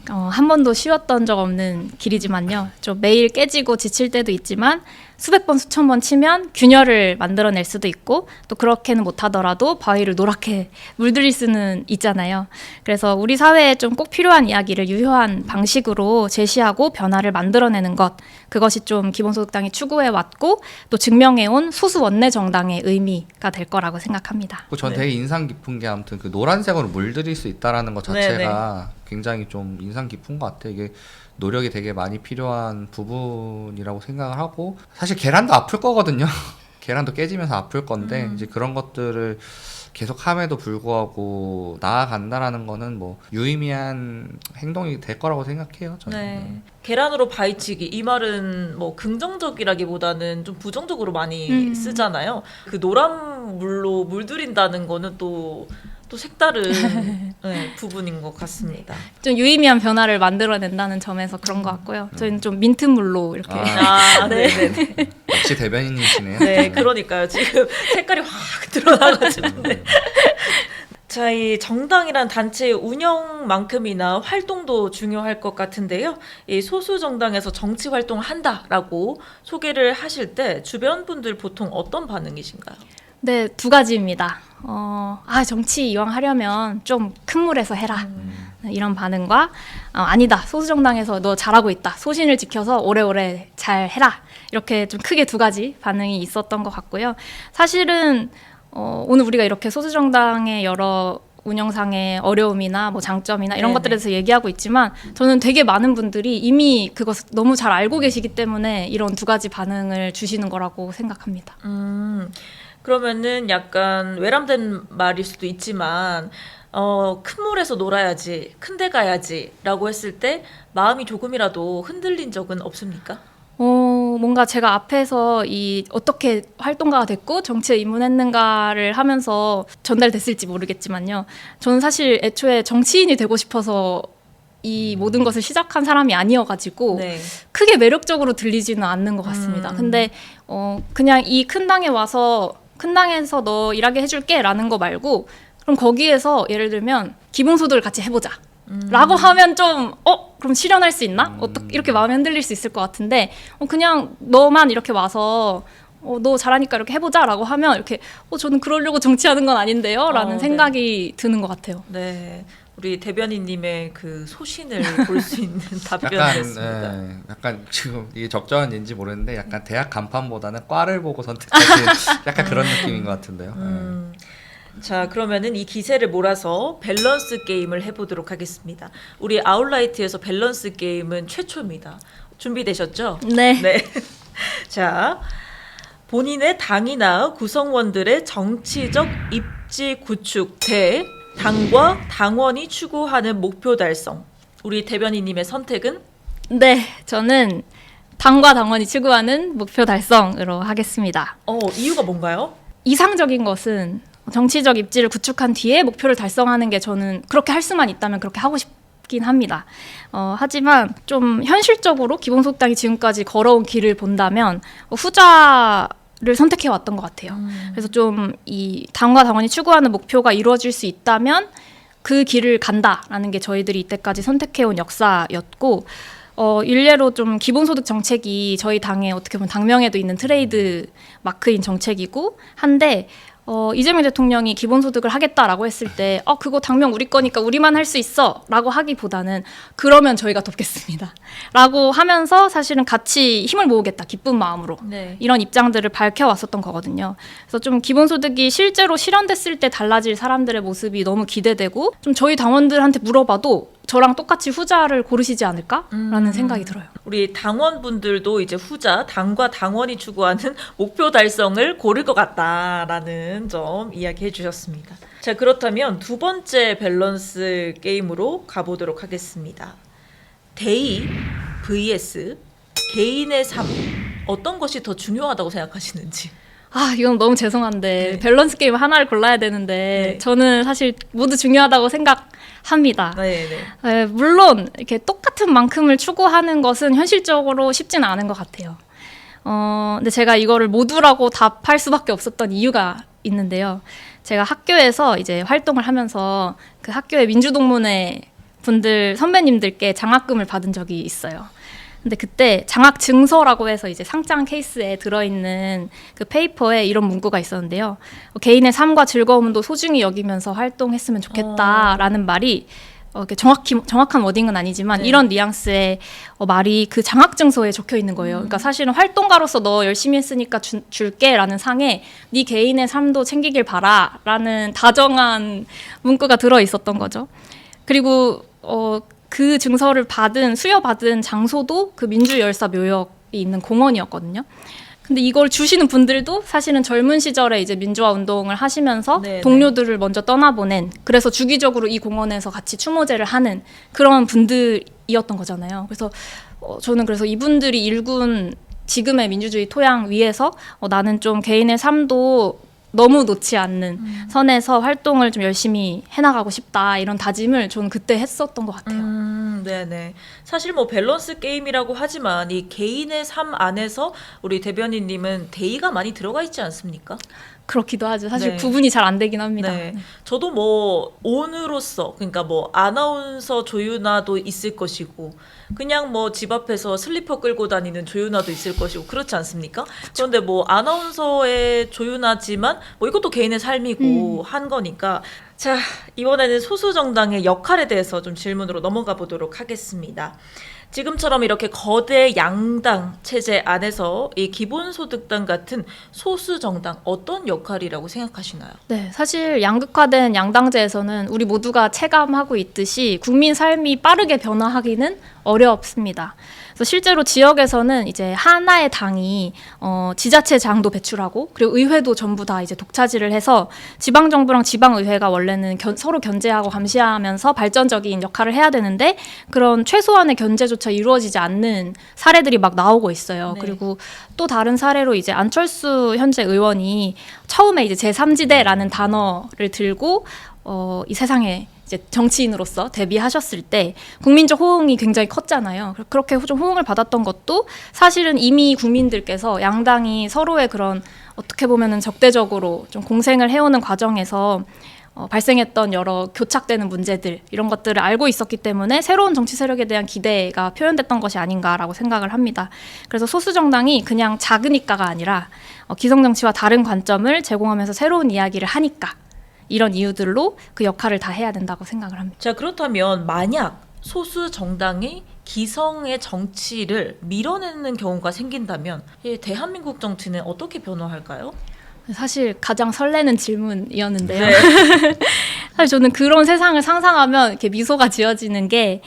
한 번도 쉬었던 적 없는 길이지만요. 좀 매일 깨지고 지칠 때도 있지만 수백 번, 수천 번 치면 균열을 만들어낼 수도 있고 또 그렇게는 못하더라도 바위를 노랗게 물들일 수는 있잖아요. 그래서 우리 사회에 좀 꼭 필요한 이야기를 유효한 방식으로 제시하고 변화를 만들어내는 것 그것이 좀 기본소득당이 추구해왔고 또 증명해온 소수 원내 정당의 의미가 될 거라고 생각합니다. 전 네. 되게 인상 깊은 게 아무튼 그 노란색으로 물들일 수 있다라는 것 자체가 굉장히 좀 인상 깊은 것 같아요. 이게 노력이 되게 많이 필요한 부분이라고 생각을 하고 사실 계란도 아플 거거든요. 계란도 깨지면서 아플 건데 이제 그런 것들을 계속 함에도 불구하고 나아간다라는 거는 뭐 유의미한 행동이 될 거라고 생각해요. 저는. 네. 계란으로 바위치기 이 말은 뭐 긍정적이라기보다는 좀 부정적으로 많이 쓰잖아요. 그 노란 물로 물들인다는 거는 또 색다른 네, 부분인 것 같습니다. 좀 유의미한 변화를 만들어낸다는 점에서 그런 것 같고요. 저희는 좀 민트물로 이렇게 네네네. 역시 대변인이시네요. 네, 그러니까요. 지금 색깔이 확 드러나가지고. 네. 자, 이 정당이란 단체의 운영만큼이나 활동도 중요할 것 같은데요. 이 소수 정당에서 정치 활동을 한다라고 소개를 하실 때 주변 분들 보통 어떤 반응이신가요? 네, 두 가지입니다. 정치 이왕 하려면 좀 큰 물에서 해라. 이런 반응과 아니다. 소수정당에서 너 잘하고 있다. 소신을 지켜서 오래오래 잘 해라. 이렇게 좀 크게 두 가지 반응이 있었던 것 같고요. 사실은 오늘 우리가 이렇게 소수정당의 여러 운영상의 어려움이나 뭐 장점이나 이런 네네. 것들에 대해서 얘기하고 있지만 저는 되게 많은 분들이 이미 그것을 너무 잘 알고 계시기 때문에 이런 두 가지 반응을 주시는 거라고 생각합니다. 그러면은 약간 외람된 말일 수도 있지만 큰 물에서 놀아야지, 큰 데 가야지라고 했을 때 마음이 조금이라도 흔들린 적은 없습니까? 뭔가 제가 앞에서 어떻게 활동가가 됐고 정치에 입문했는가를 하면서 전달됐을지 모르겠지만요. 저는 사실 애초에 정치인이 되고 싶어서 이 모든 것을 시작한 사람이 아니어가지고 네. 크게 매력적으로 들리지는 않는 것 같습니다. 근데 그냥 이 큰 당에 와서 큰 당에서 너 일하게 해줄게 라는 거 말고 그럼 거기에서 예를 들면 기본소득을 같이 해보자 라고 하면 좀 그럼 실현할 수 있나? 이렇게 마음이 흔들릴 수 있을 것 같은데 그냥 너만 이렇게 와서 너 잘하니까 이렇게 해보자 라고 하면 이렇게 저는 그러려고 정치하는 건 아닌데요 라는 생각이 드는 것 같아요. 네. 우리 대변인님의 그 소신을 볼 수 있는 답변이었습니다. 약간 지금 이게 적절한지 모르는데 약간 대학 간판보다는 과를 보고 선택하신 약간 그런 느낌인 것 같은데요. 자, 그러면은 이 기세를 몰아서 밸런스 게임을 해보도록 하겠습니다. 우리 아웃라이트에서 밸런스 게임은 최초입니다. 준비되셨죠? 네. 네. 자, 본인의 당이나 구성원들의 정치적 입지 구축 대 당과 당원이 추구하는 목표 달성. 우리 대변인님의 선택은? 네, 저는 당과 당원이 추구하는 목표 달성으로 하겠습니다. 이유가 뭔가요? 이상적인 것은 정치적 입지를 구축한 뒤에 목표를 달성하는 게 저는 그렇게 할 수만 있다면 그렇게 하고 싶긴 합니다. 하지만 좀 현실적으로 기본소득당이 지금까지 걸어온 길을 본다면 후자를 선택해 왔던 것 같아요. 그래서 좀 이 당과 당원이 추구하는 목표가 이루어질 수 있다면 그 길을 간다라는 게 저희들이 이때까지 선택해온 역사였고 일례로 좀 기본소득 정책이 저희 당의 어떻게 보면 당명에도 있는 트레이드 마크인 정책이고 한데 이재명 대통령이 기본소득을 하겠다라고 했을 때 그거 당면 우리 거니까 우리만 할 수 있어 라고 하기보다는 그러면 저희가 돕겠습니다 라고 하면서 사실은 같이 힘을 모으겠다 기쁜 마음으로 네. 이런 입장들을 밝혀왔었던 거거든요. 그래서 좀 기본소득이 실제로 실현됐을 때 달라질 사람들의 모습이 너무 기대되고 좀 저희 당원들한테 물어봐도 저랑 똑같이 후자를 고르시지 않을까라는 생각이 들어요. 우리 당원분들도 이제 후자, 당과 당원이 추구하는 목표 달성을 고를 것 같다라는 점 이야기해 주셨습니다. 자, 그렇다면 두 번째 밸런스 게임으로 가보도록 하겠습니다. 대의 vs 개인의 삶, 어떤 것이 더 중요하다고 생각하시는지. 이건 너무 죄송한데 네. 밸런스 게임 하나를 골라야 되는데 네. 저는 사실 모두 중요하다고 생각합니다. 네네. 물론 이렇게 똑같은 만큼을 추구하는 것은 현실적으로 쉽지는 않은 것 같아요. 근데 제가 이거를 모두라고 답할 수밖에 없었던 이유가 있는데요. 제가 학교에서 이제 활동을 하면서 그 학교의 민주동문회 분들 선배님들께 장학금을 받은 적이 있어요. 근데 그때 장학 증서라고 해서 이제 상장 케이스에 들어있는 그 페이퍼에 이런 문구가 있었는데요. 개인의 삶과 즐거움도 소중히 여기면서 활동했으면 좋겠다라는 말이 이렇게 정확한 워딩은 아니지만 네. 이런 뉘앙스의 말이 그 장학 증서에 적혀 있는 거예요. 그러니까 사실은 활동가로서 너 열심히 했으니까 줄게라는 상에 네 개인의 삶도 챙기길 바라라는 다정한 문구가 들어 있었던 거죠. 그리고 그 증서를 수여받은 장소도 그 민주열사 묘역이 있는 공원이었거든요. 근데 이걸 주시는 분들도 사실은 젊은 시절에 이제 민주화 운동을 하시면서 네네. 동료들을 먼저 떠나보낸, 그래서 주기적으로 이 공원에서 같이 추모제를 하는 그런 분들이었던 거잖아요. 그래서 저는 그래서 이분들이 일군 지금의 민주주의 토양 위에서 나는 좀 개인의 삶도 너무 놓지 않는 선에서 활동을 좀 열심히 해나가고 싶다 이런 다짐을 저는 그때 했었던 것 같아요. 네네. 사실 뭐 밸런스 게임이라고 하지만 이 개인의 삶 안에서 우리 대변인님은 대의가 많이 들어가 있지 않습니까? 그렇기도 하죠. 사실 네. 구분이 잘 안 되긴 합니다. 네. 저도 뭐 온으로서 그러니까 뭐 아나운서 조윤아도 있을 것이고 그냥 뭐 집 앞에서 슬리퍼 끌고 다니는 조윤아도 있을 것이고 그렇지 않습니까? 그런데 뭐 아나운서의 조윤아지만 뭐 이것도 개인의 삶이고 한 거니까 자, 이번에는 소수 정당의 역할에 대해서 좀 질문으로 넘어가 보도록 하겠습니다. 지금처럼 이렇게 거대 양당 체제 안에서 이 기본소득당 같은 소수 정당 어떤 역할이라고 생각하시나요? 네, 사실 양극화된 양당제에서는 우리 모두가 체감하고 있듯이 국민 삶이 빠르게 변화하기는 어렵습니다. 그래서 실제로 지역에서는 이제 하나의 당이 지자체장도 배출하고 그리고 의회도 전부 다 이제 독차지를 해서 지방 정부랑 지방 의회가 원래는 서로 견제하고 감시하면서 발전적인 역할을 해야 되는데 그런 최소한의 견제조차 이루어지지 않는 사례들이 막 나오고 있어요. 네. 그리고 또 다른 사례로 이제 안철수 현재 의원이 처음에 이제 제3지대라는 단어를 들고 이 세상에 이제 정치인으로서 데뷔하셨을 때 국민적 호응이 굉장히 컸잖아요. 그렇게 좀 호응을 받았던 것도 사실은 이미 국민들께서 양당이 서로의 그런 어떻게 보면은 적대적으로 좀 공생을 해오는 과정에서 발생했던 여러 교착되는 문제들 이런 것들을 알고 있었기 때문에 새로운 정치 세력에 대한 기대가 표현됐던 것이 아닌가라고 생각을 합니다. 그래서 소수 정당이 그냥 작으니까가 아니라 기성정치와 다른 관점을 제공하면서 새로운 이야기를 하니까 이런 이유들로 그 역할을 다 해야 된다고 생각을 합니다. 자, 그렇다면 만약 소수 정당이 기성의 정치를 밀어내는 경우가 생긴다면 이 대한민국 정치는 어떻게 변화할까요? 사실 가장 설레는 질문이었는데요. 네. 사실 저는 그런 세상을 상상하면 이렇게 미소가 지어지는 게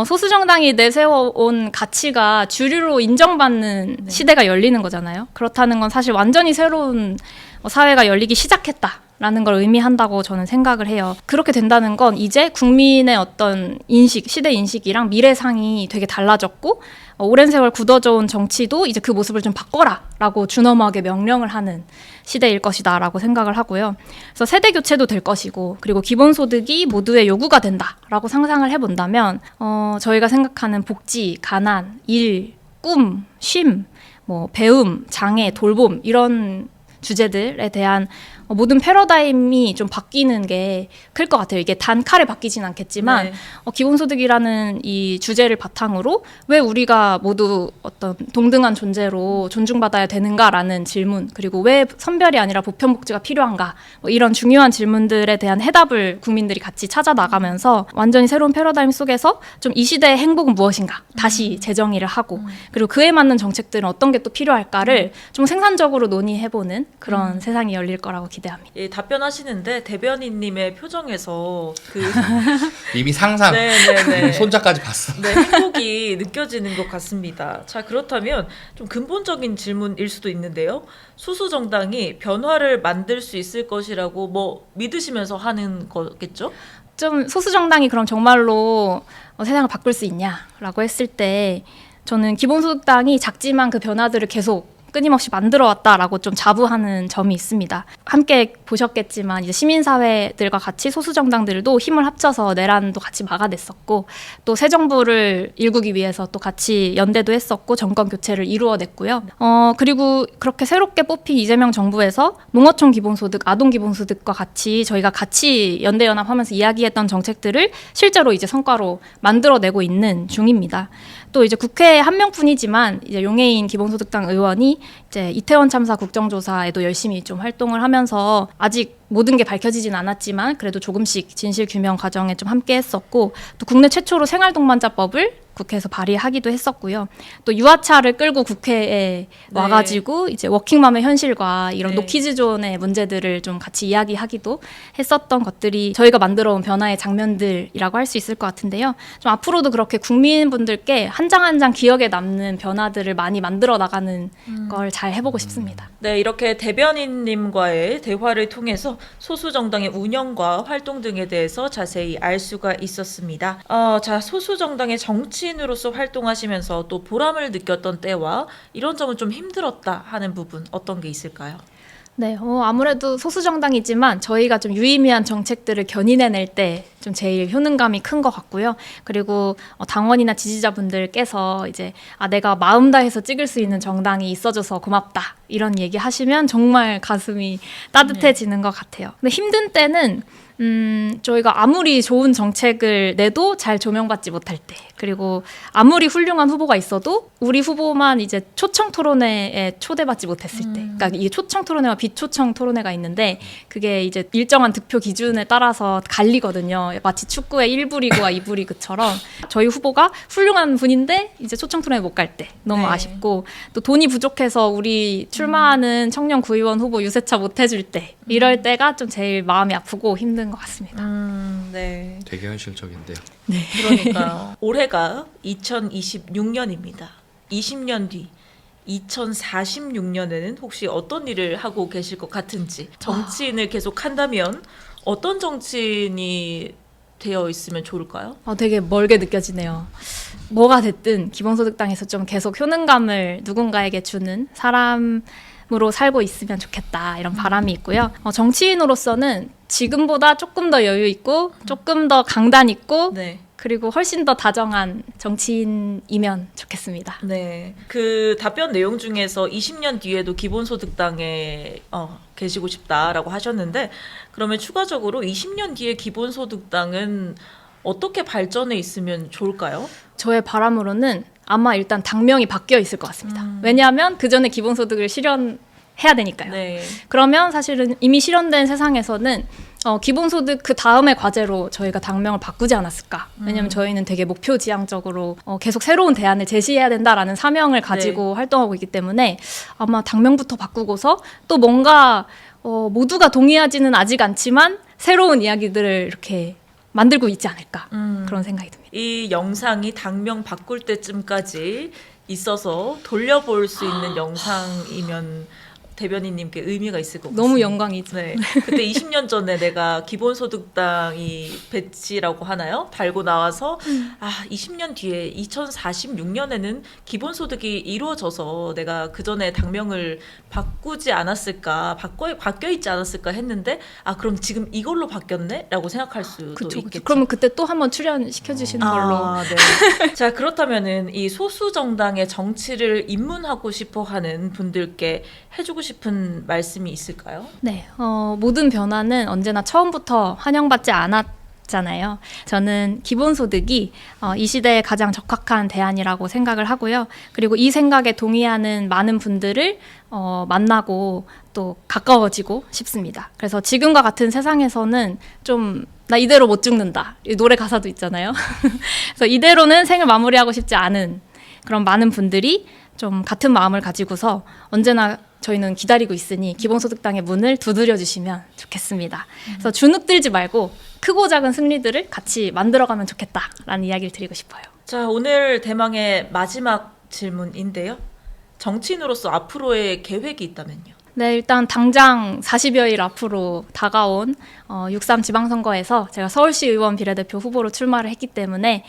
소수 정당이 내세워온 가치가 주류로 인정받는 시대가 열리는 거잖아요. 그렇다는 건 사실 완전히 새로운 사회가 열리기 시작했다라는 걸 의미한다고 저는 생각을 해요. 그렇게 된다는 건 이제 국민의 어떤 인식, 시대 인식이랑 미래상이 되게 달라졌고 오랜 세월 굳어져온 정치도 이제 그 모습을 좀 바꿔라라고 준엄하게 명령을 하는 시대일 것이다라고 생각을 하고요. 그래서 세대 교체도 될 것이고 그리고 기본소득이 모두의 요구가 된다라고 상상을 해본다면 저희가 생각하는 복지, 가난, 일, 꿈, 쉼, 뭐 배움, 장애, 돌봄 이런 주제들에 대한 모든 패러다임이 좀 바뀌는 게 클 것 같아요. 이게 단칼에 바뀌진 않겠지만 네. 기본소득이라는 이 주제를 바탕으로 왜 우리가 모두 어떤 동등한 존재로 존중받아야 되는가라는 질문, 그리고 왜 선별이 아니라 보편복지가 필요한가, 뭐 이런 중요한 질문들에 대한 해답을 국민들이 같이 찾아 나가면서 완전히 새로운 패러다임 속에서 좀 이 시대의 행복은 무엇인가 다시 재정의를 하고, 그리고 그에 맞는 정책들은 어떤 게 또 필요할까를 좀 생산적으로 논의해보는 그런 세상이 열릴 거라고 기대합니다. 예, 답변하시는데 대변인님의 표정에서 그 이미 상상, 네네네. 손자까지 봤어. 네, 행복이 느껴지는 것 같습니다. 자, 그렇다면 좀 근본적인 질문일 수도 있는데요. 소수정당이 변화를 만들 수 있을 것이라고 뭐 믿으시면서 하는 거겠죠? 좀 소수정당이 그럼 정말로 세상을 바꿀 수 있냐라고 했을 때 저는 기본소득당이 작지만 그 변화들을 계속 끊임없이 만들어 왔다라고 좀 자부하는 점이 있습니다. 함께 보셨겠지만 이제 시민사회들과 같이 소수정당들도 힘을 합쳐서 내란도 같이 막아냈었고, 또 새 정부를 일구기 위해서 또 같이 연대도 했었고 정권 교체를 이루어냈고요. 그리고 그렇게 새롭게 뽑힌 이재명 정부에서 농어촌 기본소득, 아동 기본소득과 같이 저희가 같이 연대연합하면서 이야기했던 정책들을 실제로 이제 성과로 만들어내고 있는 중입니다. 또 이제 국회에 한 명뿐이지만 이제 용해인 기본소득당 의원이 이제 이태원 참사 국정조사에도 열심히 좀 활동을 하면서 아직 모든 게 밝혀지진 않았지만 그래도 조금씩 진실 규명 과정에 좀 함께 했었고, 또 국내 최초로 생활동반자법을 국회에서 발의하기도 했었고요. 또 유아차를 끌고 국회에 와가지고 이제 워킹맘의 현실과 이런 노키즈존의 문제들을 좀 같이 이야기하기도 했었던 것들이 저희가 만들어온 변화의 장면들이라고 할 수 있을 것 같은데요. 좀 앞으로도 그렇게 국민분들께 한 장 한 장 기억에 남는 변화들을 많이 만들어 나가는 걸 잘 해보고 싶습니다. 네, 이렇게 대변인님과의 대화를 통해서 소수정당의 운영과 활동 등에 대해서 자세히 알 수가 있었습니다. 자, 소수정당의 정치인으로서 활동하시면서 또 보람을 느꼈던 때와 이런 점은 좀 힘들었다 하는 부분 어떤 게 있을까요? 네, 아무래도 소수정당이지만 저희가 좀 유의미한 정책들을 견인해낼 때 좀 제일 효능감이 큰 것 같고요. 그리고 당원이나 지지자분들께서 이제 내가 마음 다해서 찍을 수 있는 정당이 있어줘서 고맙다 이런 얘기 하시면 정말 가슴이 따뜻해지는 것 같아요. 근데 힘든 때는 저희가 아무리 좋은 정책을 내도 잘 조명받지 못할 때, 그리고 아무리 훌륭한 후보가 있어도 우리 후보만 이제 초청 토론회에 초대받지 못했을 때, 그러니까 이게 초청 토론회와 비초청 토론회가 있는데 그게 이제 일정한 득표 기준에 따라서 갈리거든요. 마치 축구의 1부 리그와 2부 리그처럼 저희 후보가 훌륭한 분인데 이제 초청 토론회 못 갈 때 너무 아쉽고, 또 돈이 부족해서 우리 출마하는 청년 구의원 후보 유세차 못 해줄 때, 이럴 때가 좀 제일 마음이 아프고 힘든 것 같습니다. 네. 되게 현실적인데요. 그러니까요. 올해가 2026년입니다. 20년 뒤 2046년에는 혹시 어떤 일을 하고 계실 것 같은지, 정치인을 계속 한다면 어떤 정치인이 되어 있으면 좋을까요? 되게 멀게 느껴지네요. 뭐가 됐든 기본소득당에서 좀 계속 효능감을 누군가에게 주는 사람으로 살고 있으면 좋겠다 이런 바람이 있고요. 정치인으로서는 지금보다 조금 더 여유 있고 조금 더 강단 있고 네. 그리고 훨씬 더 다정한 정치인이면 좋겠습니다. 네. 그 답변 내용 중에서 20년 뒤에도 기본소득당에 계시고 싶다라고 하셨는데, 그러면 추가적으로 20년 뒤에 기본소득당은 어떻게 발전해 있으면 좋을까요? 저의 바람으로는 아마 일단 당명이 바뀌어 있을 것 같습니다. 왜냐하면 그 전에 기본소득을 실현해야 되니까요. 네. 그러면 사실은 이미 실현된 세상에서는 기본소득 그 다음의 과제로 저희가 당명을 바꾸지 않았을까. 왜냐하면 저희는 되게 목표지향적으로 계속 새로운 대안을 제시해야 된다라는 사명을 가지고 활동하고 있기 때문에 아마 당명부터 바꾸고서 또 뭔가 모두가 동의하지는 아직 않지만 새로운 이야기들을 이렇게 만들고 있지 않을까. 그런 생각이 듭니다. 이 영상이 당명 바꿀 때쯤까지 있어서 돌려볼 수 있는 영상이면 대변인님께 의미가 있을 것 같습니다. 너무 영광이죠. 네. 그때 20년 전에 내가 기본소득당이 배지라고 하나요? 달고 나와서 20년 뒤에 2046년에는 기본소득이 이루어져서 내가 그 전에 당명을 바꾸지 않았을까, 바뀌어 있지 않았을까 했는데 그럼 지금 이걸로 바뀌었네? 라고 생각할 수도 있겠죠. 그러면 그때 또 한번 출연시켜 주시는 걸로. 네. 자, 그렇다면은 이 소수 정당의 정치를 입문하고 싶어 하는 분들께 해주고 싶은 말씀이 있을까요? 네, 모든 변화는 언제나 처음부터 환영받지 않았잖아요. 저는 기본소득이 이 시대에 가장 적합한 대안이라고 생각을 하고요. 그리고 이 생각에 동의하는 많은 분들을 만나고 또 가까워지고 싶습니다. 그래서 지금과 같은 세상에서는 좀 나 이대로 못 죽는다. 이 노래 가사도 있잖아요. 그래서 이대로는 생을 마무리하고 싶지 않은 그런 많은 분들이 좀 같은 마음을 가지고서 언제나 저희는 기다리고 있으니 기본소득당의 문을 두드려 주시면 좋겠습니다. 그래서 주눅 들지 말고 크고 작은 승리들을 같이 만들어가면 좋겠다라는 이야기를 드리고 싶어요. 자, 오늘 대망의 마지막 질문인데요. 정치인으로서 앞으로의 계획이 있다면요? 네, 일단 당장 40여일 앞으로 다가온 6.3 지방선거에서 제가 서울시 의원 비례대표 후보로 출마를 했기 때문에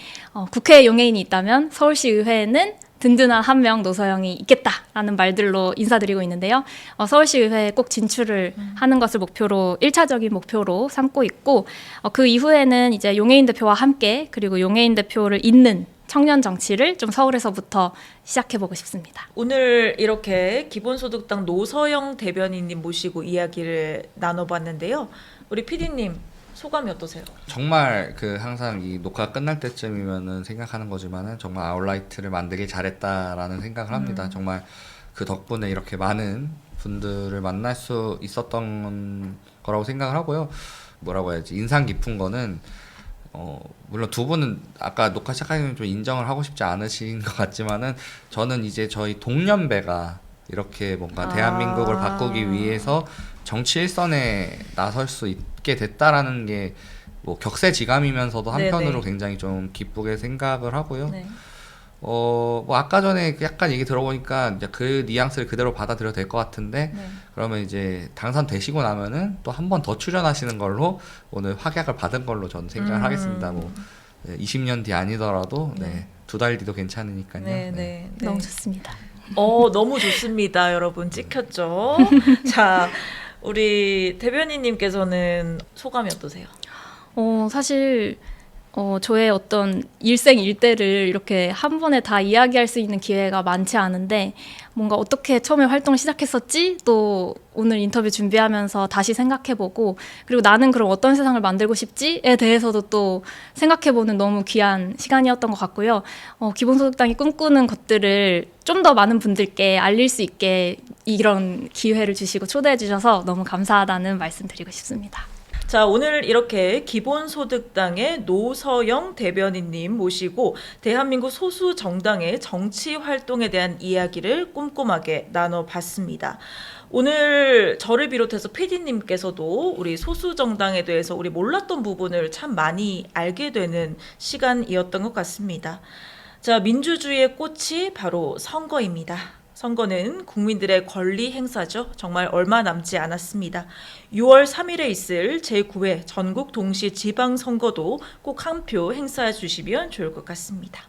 국회에 용해인이 있다면 서울시 의회에는 든든한 한 명 노서영이 있겠다라는 말들로 인사드리고 있는데요. 서울시 의회에 꼭 진출을 하는 것을 목표로 1차적인 목표로 삼고 있고 그 이후에는 이제 용해인 대표와 함께 그리고 용해인 대표를 잇는 청년 정치를 좀 서울에서부터 시작해보고 싶습니다. 오늘 이렇게 기본소득당 노서영 대변인님 모시고 이야기를 나눠봤는데요. 우리 PD님 소감이 어떠세요? 정말 항상 이 녹화 끝날 때쯤이면은 생각하는 거지만은 정말 아웃라이트를 만들길 잘했다라는 생각을 합니다. 정말 그 덕분에 이렇게 많은 분들을 만날 수 있었던 거라고 생각을 하고요. 뭐라고 해야지, 인상 깊은 거는 물론 두 분은 아까 녹화 시작하기 전에 좀 인정을 하고 싶지 않으신 것 같지만은 저는 이제 저희 동년배가 이렇게 뭔가 대한민국을 바꾸기 위해서 정치 일선에 나설 수 있게 됐다라는 게 뭐 격세지감이면서도 한편으로 네네. 굉장히 좀 기쁘게 생각을 하고요. 네. 뭐 아까 전에 약간 얘기 들어보니까 이제 그 뉘앙스를 그대로 받아들여도 될 것 같은데 네. 그러면 이제 당선되시고 나면은 또 한 번 더 출연하시는 걸로 오늘 확약을 받은 걸로 저는 생각을 하겠습니다. 뭐 20년 뒤 아니더라도 네, 2달 뒤도 괜찮으니까요. 네, 네. 네, 네. 너무 좋습니다. 너무 좋습니다, 여러분. 찍혔죠? 자, 우리 대변인님께서는 소감이 어떠세요? 사실 저의 어떤 일생일대를 이렇게 한 번에 다 이야기할 수 있는 기회가 많지 않은데 뭔가 어떻게 처음에 활동을 시작했었지? 또 오늘 인터뷰 준비하면서 다시 생각해보고 그리고 나는 그럼 어떤 세상을 만들고 싶지?에 대해서도 또 생각해보는 너무 귀한 시간이었던 것 같고요. 기본소득당이 꿈꾸는 것들을 좀 더 많은 분들께 알릴 수 있게 이런 기회를 주시고 초대해 주셔서 너무 감사하다는 말씀 드리고 싶습니다. 자, 오늘 이렇게 기본소득당의 노서영 대변인님 모시고 대한민국 소수 정당의 정치 활동에 대한 이야기를 꼼꼼하게 나눠봤습니다. 오늘 저를 비롯해서 PD님께서도 우리 소수 정당에 대해서 우리 몰랐던 부분을 참 많이 알게 되는 시간이었던 것 같습니다. 자, 민주주의의 꽃이 바로 선거입니다. 선거는 국민들의 권리 행사죠. 정말 얼마 남지 않았습니다. 6월 3일에 있을 제9회 전국 동시 지방선거도 꼭 한 표 행사해 주시면 좋을 것 같습니다.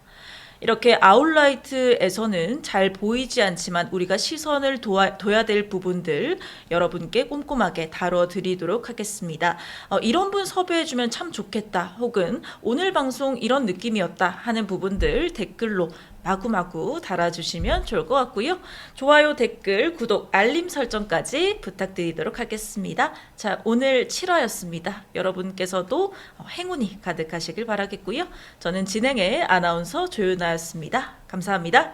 이렇게 아웃라이트에서는 잘 보이지 않지만 우리가 시선을 둬야 될 부분들 여러분께 꼼꼼하게 다뤄드리도록 하겠습니다. 이런 분 섭외해주면 참 좋겠다 혹은 오늘 방송 이런 느낌이었다 하는 부분들 댓글로 마구마구 달아주시면 좋을 것 같고요. 좋아요, 댓글, 구독, 알림 설정까지 부탁드리도록 하겠습니다. 자, 오늘 7화였습니다. 여러분께서도 행운이 가득하시길 바라겠고요. 저는 진행의 아나운서 조윤아였습니다. 감사합니다.